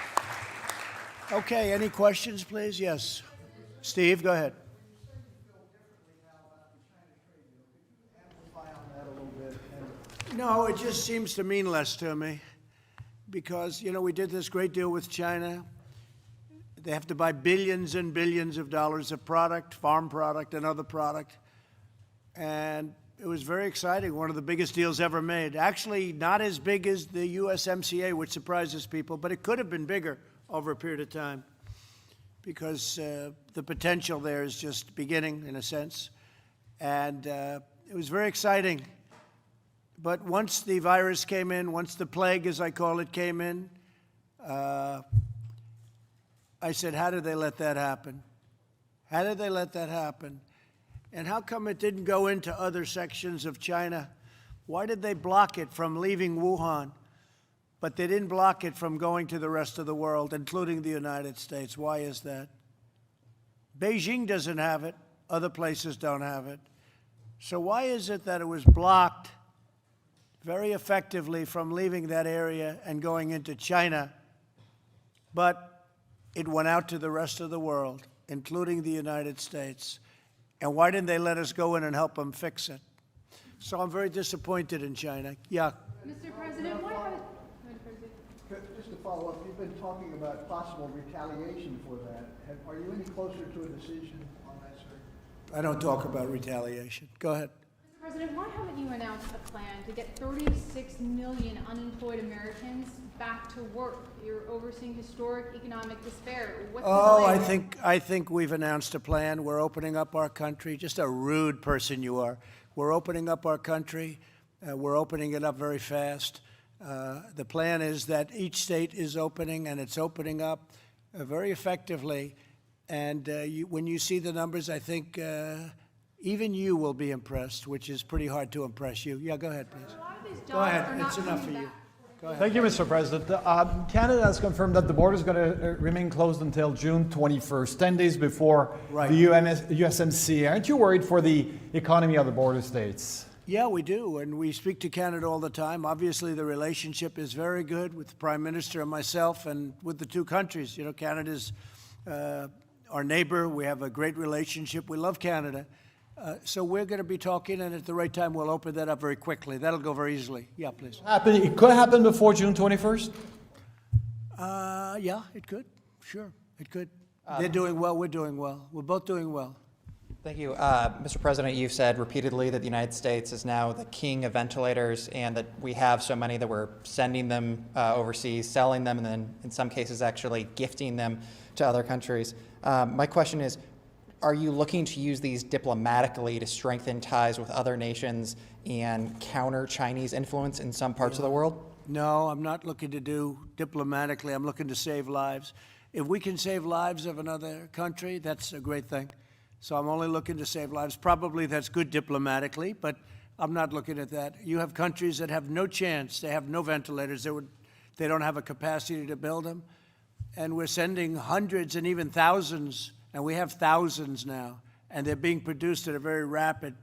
Okay, any questions, please? Yes. Steve, go ahead. No, it just seems to mean less to me because, you know, we did this great deal with China. They have to buy billions and billions of dollars of product, farm product and other product. And it was very exciting, one of the biggest deals ever made. Actually, not as big as the USMCA, which surprises people, but it could have been bigger over a period of time because the potential there is just beginning, in a sense. And it was very exciting. But once the virus came in, once the plague, as I call it, came in, I said, how did they let that happen? How did they let that happen? And how come it didn't go into other sections of China? Why did they block it from leaving Wuhan, but they didn't block it from going to the rest of the world, including the United States? Why is that? Beijing doesn't have it. Other places don't have it. So why is it that it was blocked very effectively from leaving that area and going into China, but it went out to the rest of the world, including the United States? And why didn't they let us go in and help them fix it? So I'm very disappointed in China. Yeah. Mr. President, what have... Just to follow up, you've been talking about possible retaliation for that. Are you any closer to a decision on that, sir? I don't talk about retaliation. Go ahead. Mr. President, why haven't you announced a plan to get 36 million unemployed Americans back to work? You're overseeing historic economic despair. What's the delay? I think we've announced a plan. We're opening up our country. Just a rude person you are. We're opening up our country. We're opening it up very fast. The plan is that each state is opening, and it's opening up very effectively. And when you see the numbers, I think even you will be impressed, which is pretty hard to impress you. Yeah, go ahead, please. A lot of these jobs Go ahead. are not It's enough for coming you. back. Go ahead. Thank you, Mr. President. Canada has confirmed that the border is going to remain closed until June 21st, 10 days before Right. the USMCA. Aren't you worried for the economy of the border states? Yeah, we do, and we speak to Canada all the time. Obviously, the relationship is very good with the Prime Minister and myself and with the two countries. You know, Canada's our neighbor. We have a great relationship. We love Canada. So we're going to be talking, and at the right time, we'll open that up very quickly. That'll go very easily. Yeah, please. It could happen before June 21st? Yeah, it could. Sure, it could. They're doing well. We're doing well. We're both doing well. Thank you. Mr. President, you've said repeatedly that the United States is now the king of ventilators and that we have so many that we're sending them overseas, selling them, and then in some cases actually gifting them to other countries. My question is, are you looking to use these diplomatically to strengthen ties with other nations and counter Chinese influence in some parts of the world? No, I'm not looking to do diplomatically. I'm looking to save lives. If we can save lives of another country, that's a great thing. So I'm only looking to save lives. Probably that's good diplomatically, but I'm not looking at that. You have countries that have no chance. They have no ventilators. They don't have a capacity to build them. And we're sending hundreds and even thousands, and we have thousands now, and they're being produced at a very rapid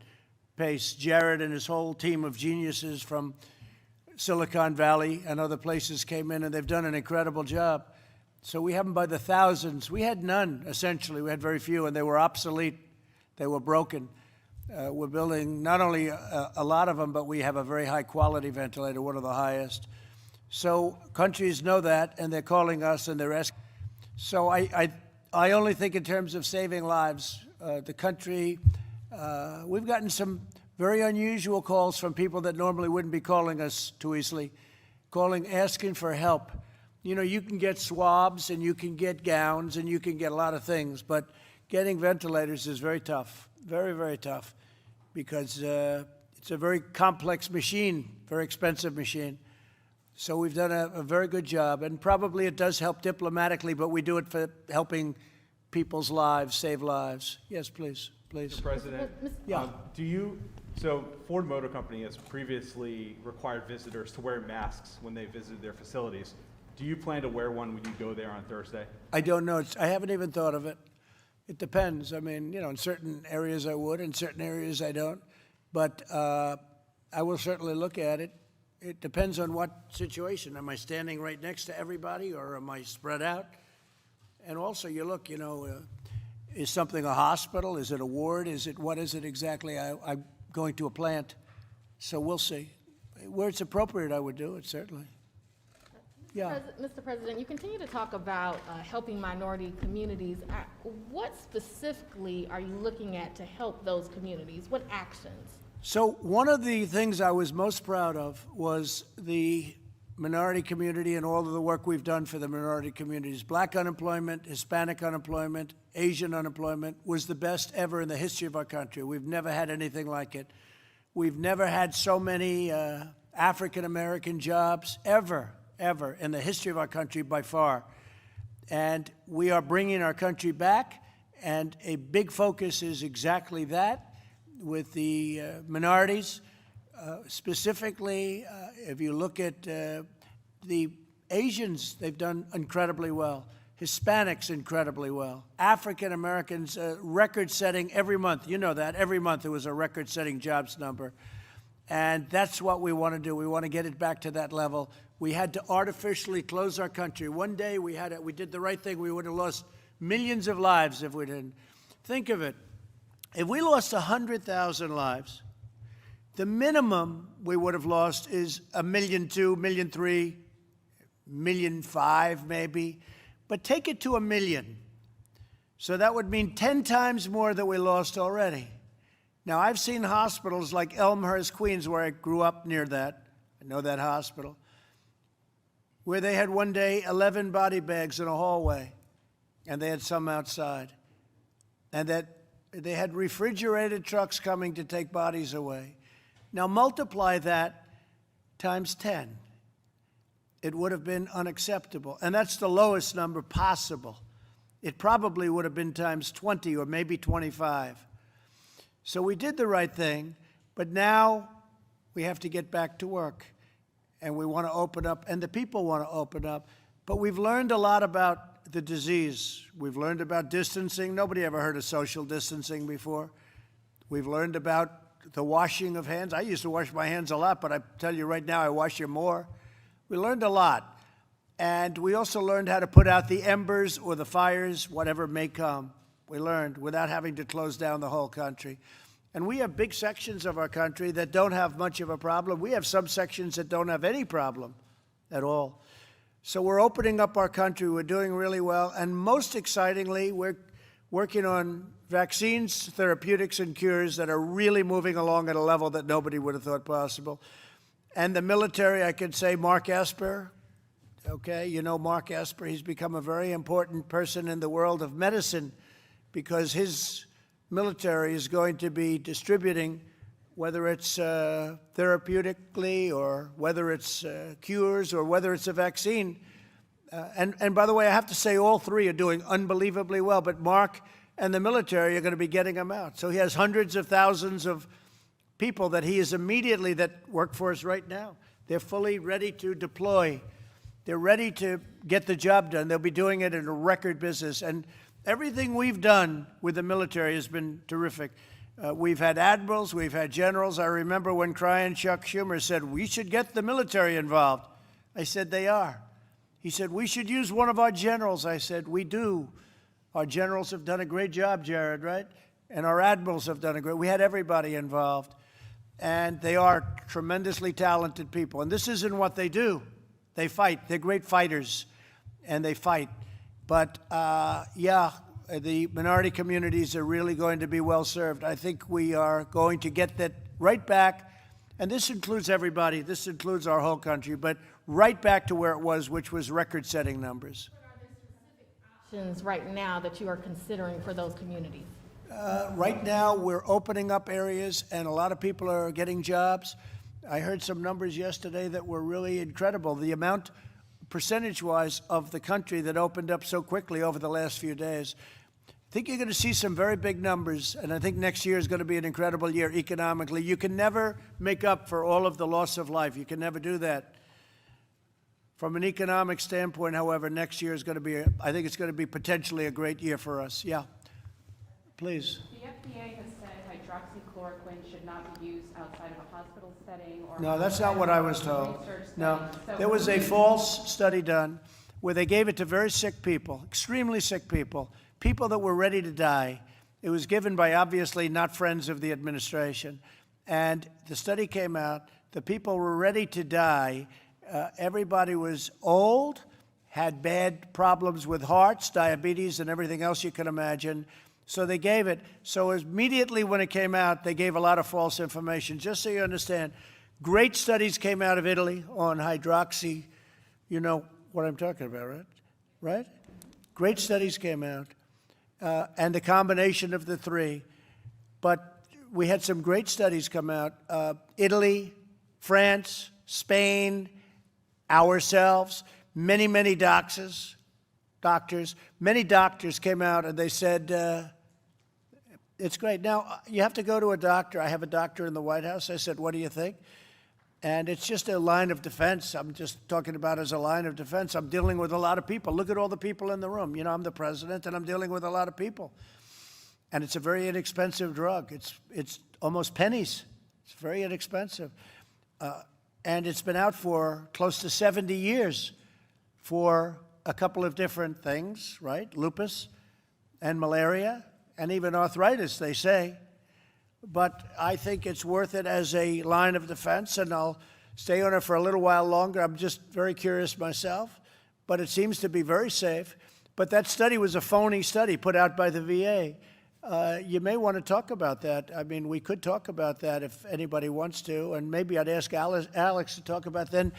pace. Jared and his whole team of geniuses from Silicon Valley and other places came in, and they've done an incredible job. So we have them by the thousands. We had none, essentially. We had very few, and they were obsolete. They were broken. We're building not only a lot of them, but we have a very high-quality ventilator, one of the highest. So countries know that, and they're calling us, and they're asking. So I only think in terms of saving lives. The country, we've gotten some very unusual calls from people that normally wouldn't be calling us too easily, asking for help. You know, you can get swabs, and you can get gowns, and you can get a lot of things, but getting ventilators is very tough, very, very tough, because it's a very complex machine, very expensive machine. So we've done a very good job, and probably it does help diplomatically, but we do it for helping people's lives, save lives. Yes, please, please. Mr. President, Yeah. So Ford Motor Company has previously required visitors to wear masks when they visit their facilities. Do you plan to wear one when you go there on Thursday? I don't know. I haven't even thought of it. It depends. I mean, you know, in certain areas I would, in certain areas I don't. But I will certainly look at it. It depends on what situation. Am I standing right next to everybody, or am I spread out? And also, you look, you know, is something a hospital? Is it a ward? What is it exactly? I'm going to a plant. So we'll see. Where it's appropriate, I would do it, certainly. Yeah. Mr. President, you continue to talk about helping minority communities. What specifically are you looking at to help those communities? What actions? So one of the things I was most proud of was the minority community and all of the work we've done for the minority communities. Black unemployment, Hispanic unemployment, Asian unemployment was the best ever in the history of our country. We've never had anything like it. We've never had so many African-American jobs ever in the history of our country by far. And we are bringing our country back, and a big focus is exactly that with the minorities. Specifically, if you look at the Asians, they've done incredibly well. Hispanics, incredibly well. African Americans, record-setting every month. You know that. Every month it was a record-setting jobs number. And that's what we want to do. We want to get it back to that level. We had to artificially close our country. One day we did the right thing. We would have lost millions of lives if we didn't. Think of it. If we lost 100,000 lives, the minimum we would have lost is 1.2 million, 1.3 million, 1.5 million maybe. But take it to 1 million. So that would mean 10 times more that we lost already. Now, I've seen hospitals like Elmhurst, Queens, where I grew up near that. I know that hospital, where they had one day 11 body bags in a hallway, and they had some outside. And that they had refrigerated trucks coming to take bodies away. Now multiply that times 10. It would have been unacceptable. And that's the lowest number possible. It probably would have been times 20 or maybe 25. So we did the right thing, but now we have to get back to work. And we want to open up, and the people want to open up. But we've learned a lot about the disease. We've learned about distancing. Nobody ever heard of social distancing before. We've learned about the washing of hands. I used to wash my hands a lot, but I tell you right now, I wash them more. We learned a lot. And we also learned how to put out the embers or the fires, whatever may come. We learned without having to close down the whole country. And we have big sections of our country that don't have much of a problem. We have some sections that don't have any problem at all. So we're opening up our country. We're doing really well. And most excitingly, we're working on vaccines, therapeutics, and cures that are really moving along at a level that nobody would have thought possible. And the military, I could say Mark Esper. Okay, you know Mark Esper. He's become a very important person in the world of medicine because his military is going to be distributing, whether it's therapeutically or whether it's cures or whether it's a vaccine. And by the way, I have to say all three are doing unbelievably well, but Mark and the military are going to be getting them out. So he has hundreds of thousands of people that he is immediately that work for us right now. They're fully ready to deploy. They're ready to get the job done. They'll be doing it in a record business. And everything we've done with the military has been terrific. We've had admirals, we've had generals. I remember when crying Chuck Schumer said, we should get the military involved. I said, they are. He said, we should use one of our generals. I said, we do. Our generals have done a great job, Jared, right? And our admirals have done a great, we had everybody involved. And they are tremendously talented people. And this isn't what they do. They fight. They're great fighters, and they fight. But, yeah, the minority communities are really going to be well served. I think we are going to get that right back, and this includes everybody. This includes our whole country, but right back to where it was, which was record-setting numbers. Options right now that you are considering for those communities? Right now, we're opening up areas, and a lot of people are getting jobs. I heard some numbers yesterday that were really incredible. The amount, percentage-wise, of the country that opened up so quickly over the last few days. I think you're going to see some very big numbers, and I think next year is going to be an incredible year economically. You can never make up for all of the loss of life. You can never do that. From an economic standpoint, however, next year is going to be, I think it's going to be potentially a great year for us. Yeah. Please. The FDA has said hydroxychloroquine should not be used outside of a hospital setting or... No, that's not what I was told. No, there was a false study done where they gave it to very sick people, extremely sick people, people that were ready to die. It was given by obviously not friends of the administration. And the study came out, the people were ready to die. Everybody was old, had bad problems with hearts, diabetes, and everything else you can imagine. So they gave it. So immediately when it came out, they gave a lot of false information. Just so you understand, great studies came out of Italy on hydroxy. You know what I'm talking about, right? Right? Great studies came out, and the combination of the three. But we had some great studies come out. Italy, France, Spain, ourselves, many doctors, many doctors came out and they said, it's great. Now, you have to go to a doctor. I have a doctor in the White House. I said, what do you think? And it's just a line of defense. I'm just talking about as a line of defense. I'm dealing with a lot of people. Look at all the people in the room. You know, I'm the president and I'm dealing with a lot of people. And it's a very inexpensive drug. It's almost pennies. It's very inexpensive. And it's been out for close to 70 years for a couple of different things, right? Lupus and malaria and even arthritis, they say. But I think it's worth it as a line of defense, and I'll stay on it for a little while longer. I'm just very curious myself, but it seems to be very safe. But that study was a phony study put out by the VA. You may want to talk about that. I mean, we could talk about that if anybody wants to, and maybe I'd ask Alex to talk about then.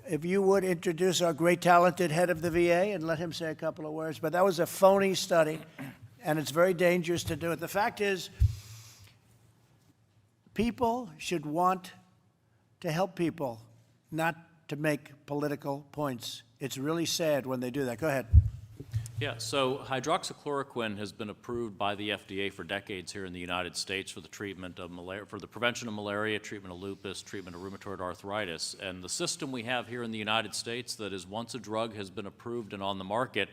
If you would introduce our great talented head of the VA and let him say a couple of words. But that was a phony study, and it's very dangerous to do it. The fact is, people should want to help people, not to make political points. It's really sad when they do that. Go ahead. Yeah, so hydroxychloroquine has been approved by the FDA for decades here in the United States for the treatment of malaria, for the prevention of malaria, treatment of lupus, treatment of rheumatoid arthritis. And the system we have here in the United States that is once a drug has been approved and on the market,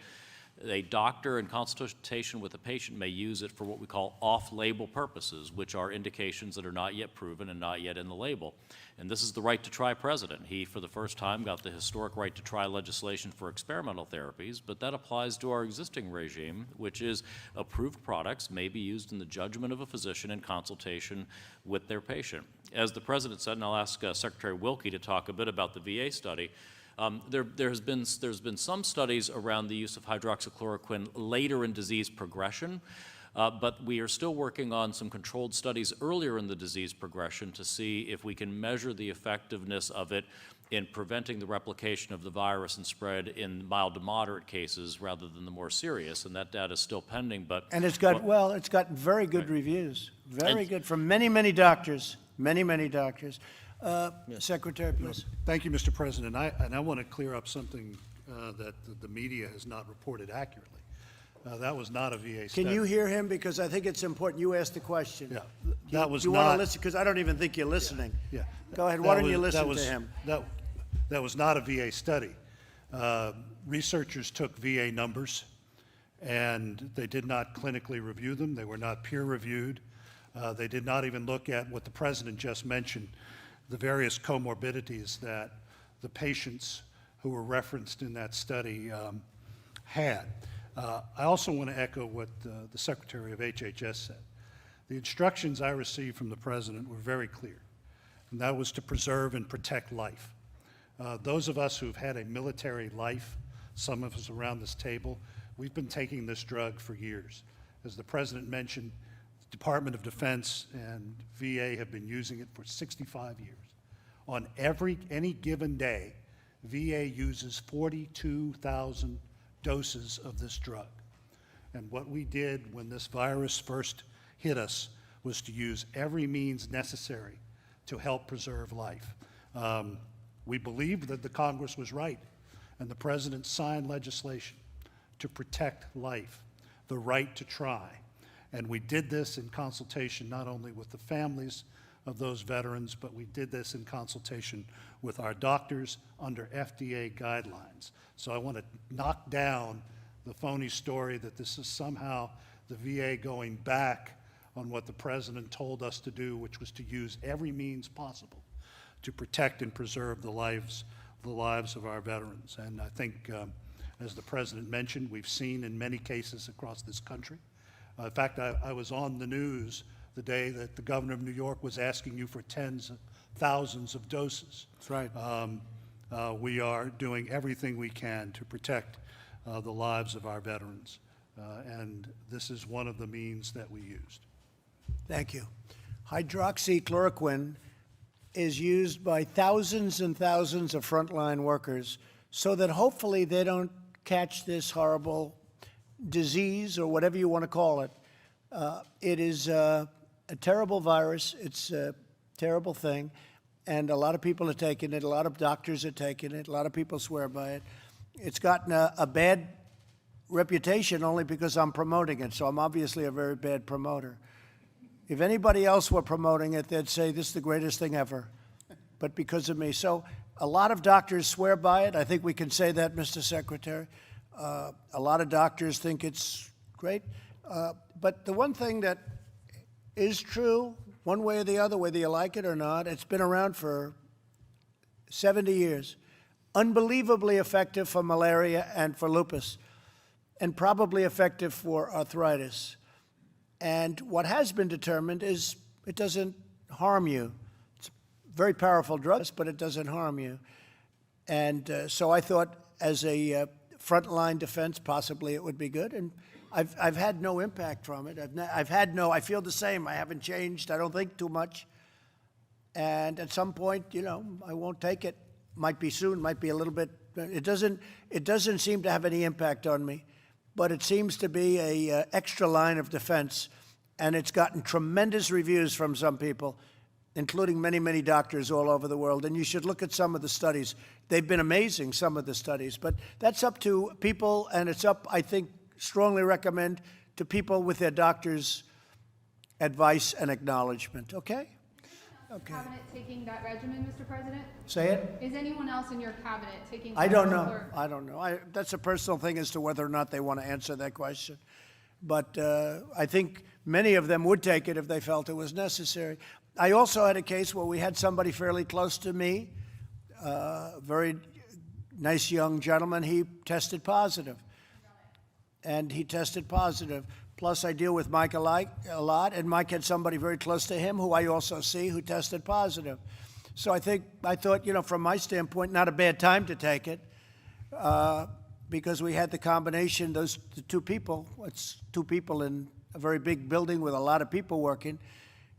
a doctor in consultation with a patient may use it for what we call off-label purposes, which are indications that are not yet proven and not yet in the label. And this is the right to try president. He, for the first time, got the historic right to try legislation for experimental therapies, but that applies to our existing regime, which is approved products may be used in the judgment of a physician in consultation with their patient. As the president said, and I'll ask Secretary Wilkie to talk a bit about the VA study, there's been some studies around the use of hydroxychloroquine later in disease progression, but we are still working on some controlled studies earlier in the disease progression to see if we can measure the effectiveness of it in preventing the replication of the virus and spread in mild to moderate cases rather than the more serious, and that data is still pending. And it's got, well, it's gotten very good reviews, very good from many doctors, many doctors. Secretary, please. Thank you, Mr. President. I want to clear up something that the media has not reported accurately. That was not a VA study. Can you hear him? Because I think it's important. You asked the question. Yeah, that was you not. You want to listen? Because I don't even think you're listening. Yeah. Go ahead. Why don't you listen to him? That was not a VA study. Researchers took VA numbers, and they did not clinically review them. They were not peer-reviewed. They did not even look at what the president just mentioned, the various comorbidities that the patients who were referenced in that study had. I also want to echo what the Secretary of HHS said. The instructions I received from the president were very clear, and that was to preserve and protect life. Those of us who've had a military life, some of us around this table, we've been taking this drug for years. As the president mentioned, the Department of Defense and VA have been using it for 65 years. On any given day, VA uses 42,000 doses of this drug. And what we did when this virus first hit us was to use every means necessary to help preserve life. We believed that the Congress was right, and the president signed legislation to protect life, the right to try. And we did this in consultation not only with the families of those veterans, but we did this in consultation with our doctors under FDA guidelines. So I want to knock down the phony story that this is somehow the VA going back on what the president told us to do, which was to use every means possible to protect and preserve the lives of our veterans. And I think, as the president mentioned, we've seen in many cases across this country. In fact, I was on the news the day that the governor of New York was asking you for tens of thousands of doses. That's right. We are doing everything we can to protect the lives of our veterans, and this is one of the means that we used. Thank you. Hydroxychloroquine is used by thousands and thousands of frontline workers so that hopefully they don't catch this horrible disease or whatever you want to call it. It is a terrible virus. It's a terrible thing. And a lot of people are taking it. A lot of doctors are taking it. A lot of people swear by it. It's gotten a bad reputation only because I'm promoting it. So I'm obviously a very bad promoter. If anybody else were promoting it, they'd say this is the greatest thing ever, but because of me. So a lot of doctors swear by it. I think we can say that, Mr. Secretary. A lot of doctors think it's great. But the one thing that is true, one way or the other, whether you like it or not, it's been around for 70 years. Unbelievably effective for malaria and for lupus, and probably effective for arthritis. And what has been determined is it doesn't harm you. It's a very powerful drug, but it doesn't harm you. And so I thought as a frontline defense, possibly it would be good. And I've had no impact from it. I feel the same. I haven't changed, I don't think, too much. And at some point, I won't take it. Might be soon, might be a little bit. It doesn't seem to have any impact on me. But it seems to be a extra line of defense, and it's gotten tremendous reviews from some people, including many, many doctors all over the world. And you should look at some of the studies. They've been amazing, some of the studies. But that's up to people, and it's up, I think, strongly recommend to people with their doctor's advice and acknowledgement. Okay? Okay. Cabinet taking that regimen, Mr. President? Say it? Is anyone else in your cabinet taking? I don't know. I don't know. That's a personal thing as to whether or not they want to answer that question. But I think many of them would take it if they felt it was necessary. I also had a case where we had somebody fairly close to me, very nice young gentleman. He tested positive. And he tested positive. Plus, I deal with Mike a lot, and Mike had somebody very close to him who I also see who tested positive. So I thought, from my standpoint, not a bad time to take it, because we had the combination, the two people. It's two people in a very big building with a lot of people working.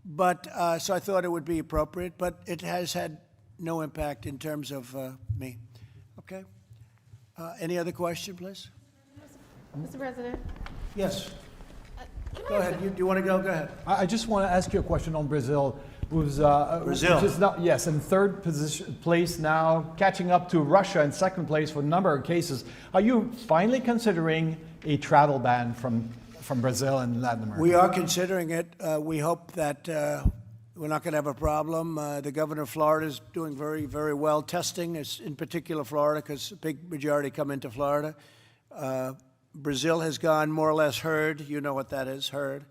But so I thought it would be appropriate, but it has had no impact in terms of me. Okay? Any other question, please? Mr. President? Yes. Go ahead. Do you want to go? Go ahead. I just want to ask you a question on Brazil. Who's, Brazil. Which is now, yes, in third place now, catching up to Russia in second place for a number of cases. Are you finally considering a travel ban from Brazil and Latin America? We are considering it. We hope that we're not going to have a problem. The governor of Florida is doing very, very well testing, in particular Florida, because a big majority come into Florida. Brazil has gone more or less herd. You know what that is, herd.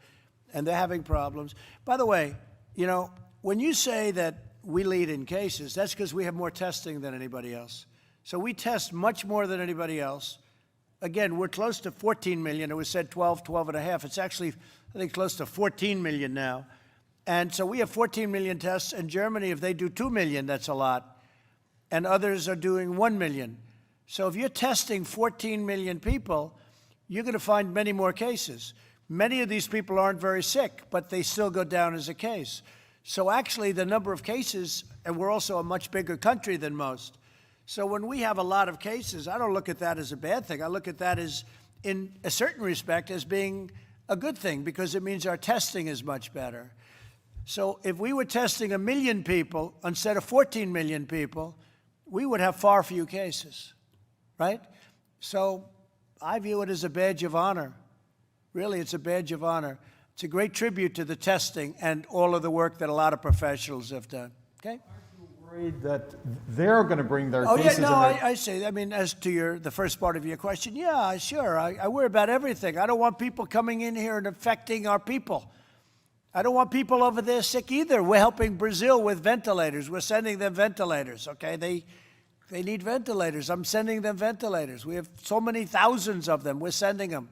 and they're having problems. By the way, you know, when you say that we lead in cases, that's because we have more testing than anybody else. So we test much more than anybody else. Again, we're close to 14 million. It was said 12, 12 and a half. It's actually, I think, close to 14 million now. And so we have 14 million tests. In Germany, if they do 2 million, that's a lot. And others are doing 1 million. So if you're testing 14 million people, you're going to find many more cases. Many of these people aren't very sick, but they still go down as a case. So actually, the number of cases, and we're also a much bigger country than most. So when we have a lot of cases, I don't look at that as a bad thing. I look at that as, in a certain respect, as being a good thing because it means our testing is much better. So if we were testing 1 million people instead of 14 million people, we would have far fewer cases, right? So I view it as a badge of honor. Really, it's a badge of honor. It's a great tribute to the testing and all of the work that a lot of professionals have done, okay? Worried that they're going to bring their Oh, yeah, cases no, in their- I say, I mean, as to the first part of your question, yeah, sure. I worry about everything. I don't want people coming in here and affecting our people. I don't want people over there sick either. We're helping Brazil with ventilators. We're sending them ventilators, okay? They need ventilators. I'm sending them ventilators. We have so many thousands of them. We're sending them.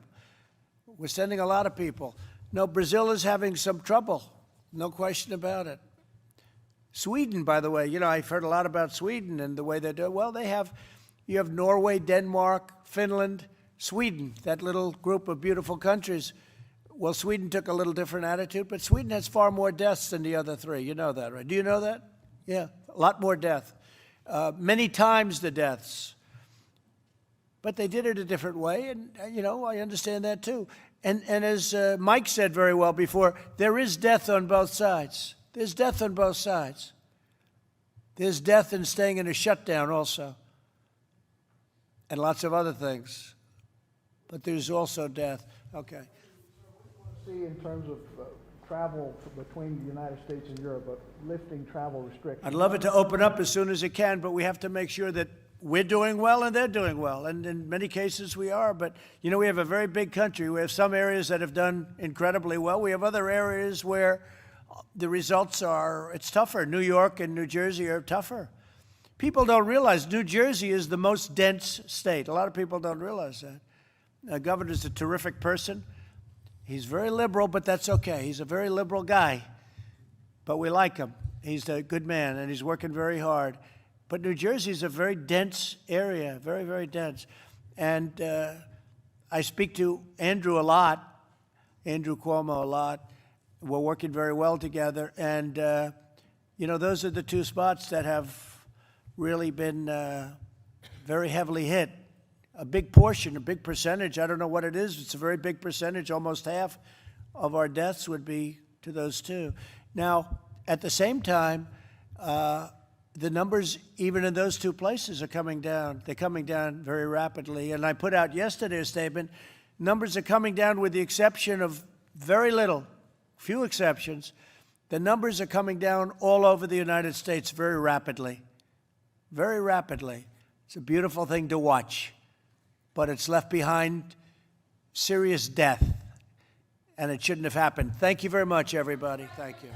We're sending a lot of people. No, Brazil is having some trouble. No question about it. Sweden, by the way, you know, I've heard a lot about Sweden and the way they do it. Well, you have Norway, Denmark, Finland, Sweden, that little group of beautiful countries. Well, Sweden took a little different attitude, but Sweden has far more deaths than the other three. You know that, right? Do you know that? Yeah, a lot more death. Many times the deaths. But they did it a different way, and, you know, I understand that too. And as Mike said very well before, there is death on both sides. There's death on both sides. There's death in staying in a shutdown also, and lots of other things. But there's also death. Okay. See, in terms of travel between the United States and Europe, but lifting travel restrictions. I'd love it to open up as soon as it can, but we have to make sure that we're doing well and they're doing well. And in many cases we are. But, you know, we have a very big country. We have some areas that have done incredibly well. We have other areas where the results are, it's tougher. New York and New Jersey are tougher. People don't realize New Jersey is the most dense state. A lot of people don't realize that. The governor's a terrific person. He's very liberal, but that's okay. He's a very liberal guy, but we like him. He's a good man, and he's working very hard. But New Jersey is a very dense area, very, very dense. And I speak to Andrew a lot, Andrew Cuomo a lot. We're working very well together. And, you know, those are the two spots that have really been very heavily hit. A big portion, a big percentage, I don't know what it is. It's a very big percentage. Almost half of our deaths would be to those two. Now, at the same time, the numbers, even in those two places, are coming down. They're coming down very rapidly. And I put out yesterday a statement. Numbers are coming down with the exception of very little, few exceptions. The numbers are coming down all over the United States very rapidly. Very rapidly. It's a beautiful thing to watch. But it's left behind serious death. And it shouldn't have happened. Thank you very much, everybody. Thank you.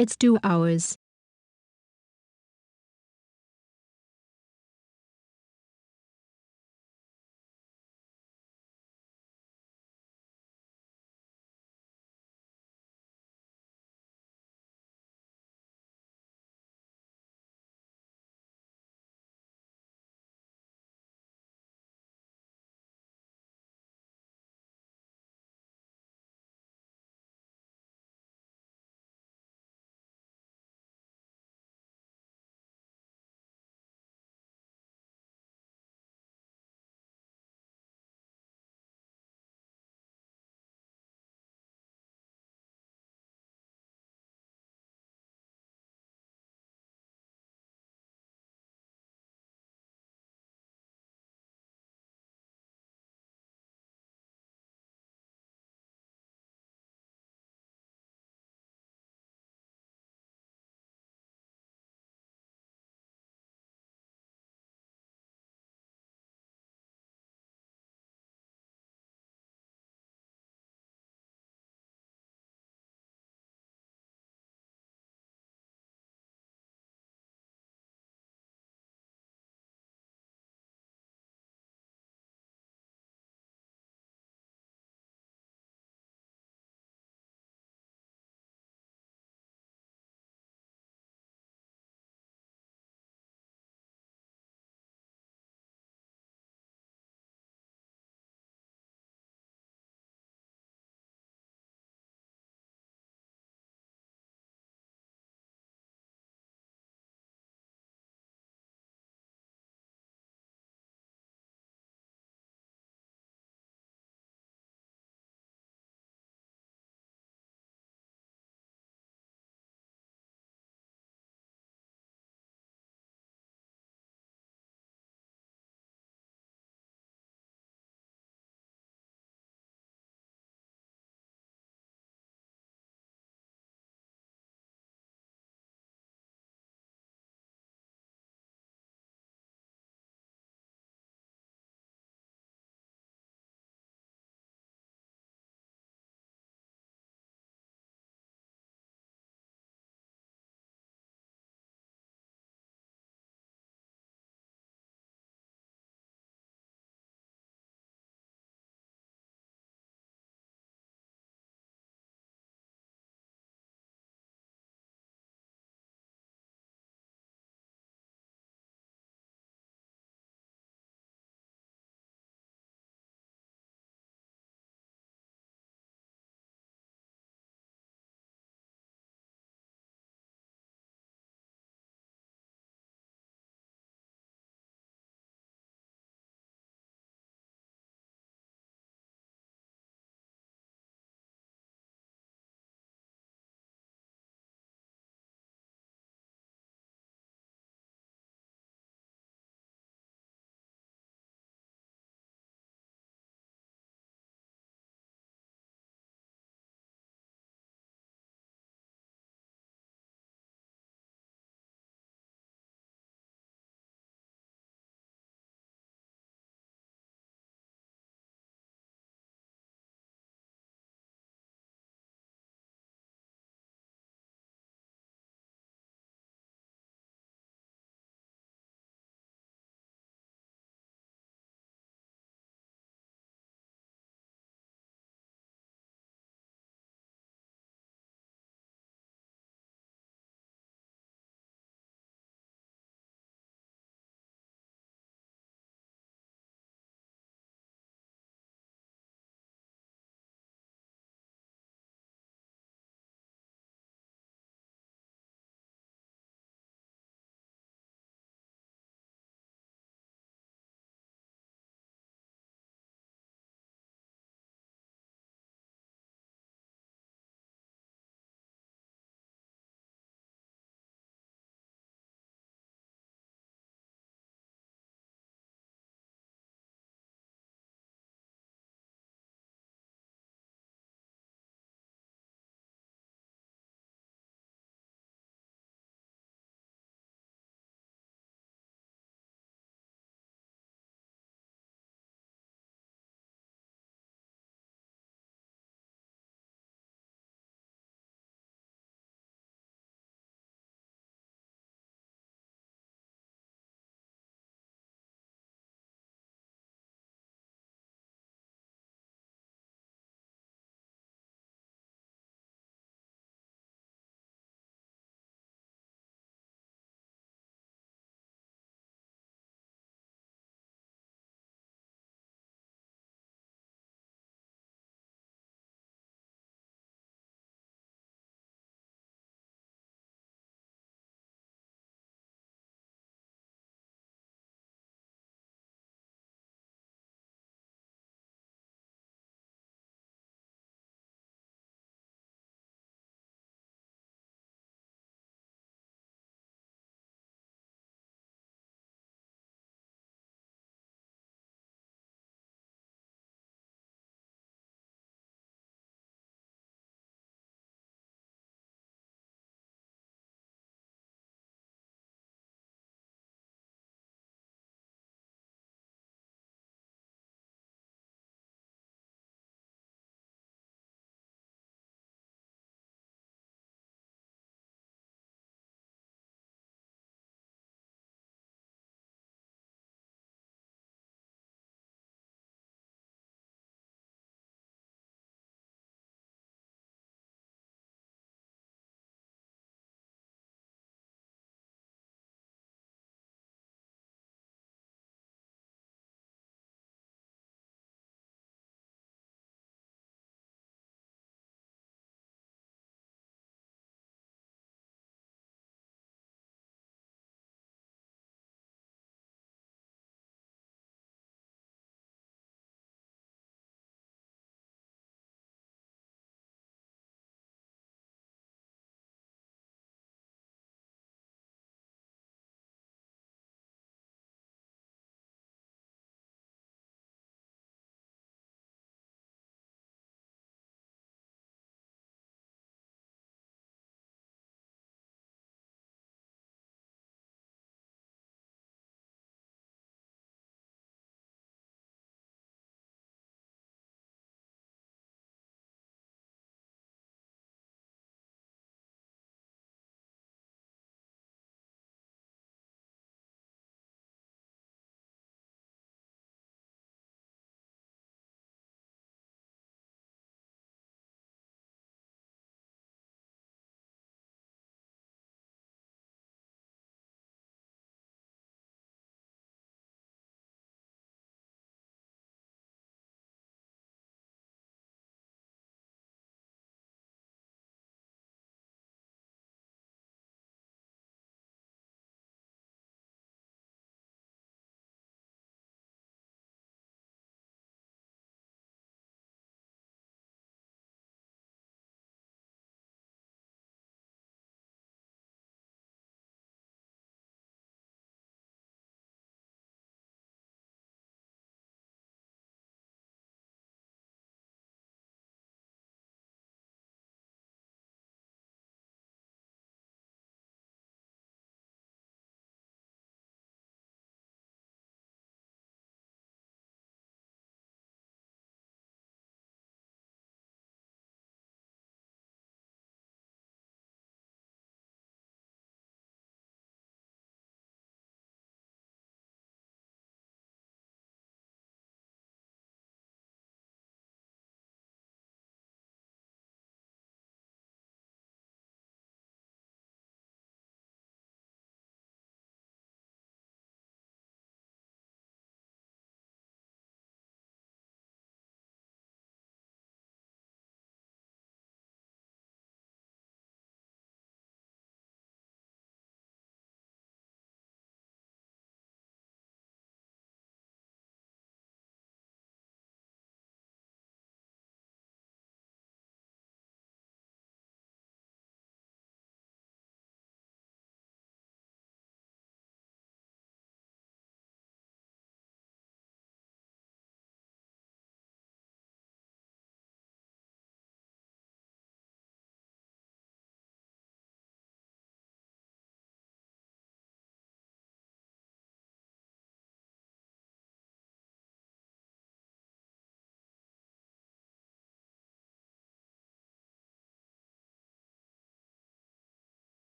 It's 2 hours.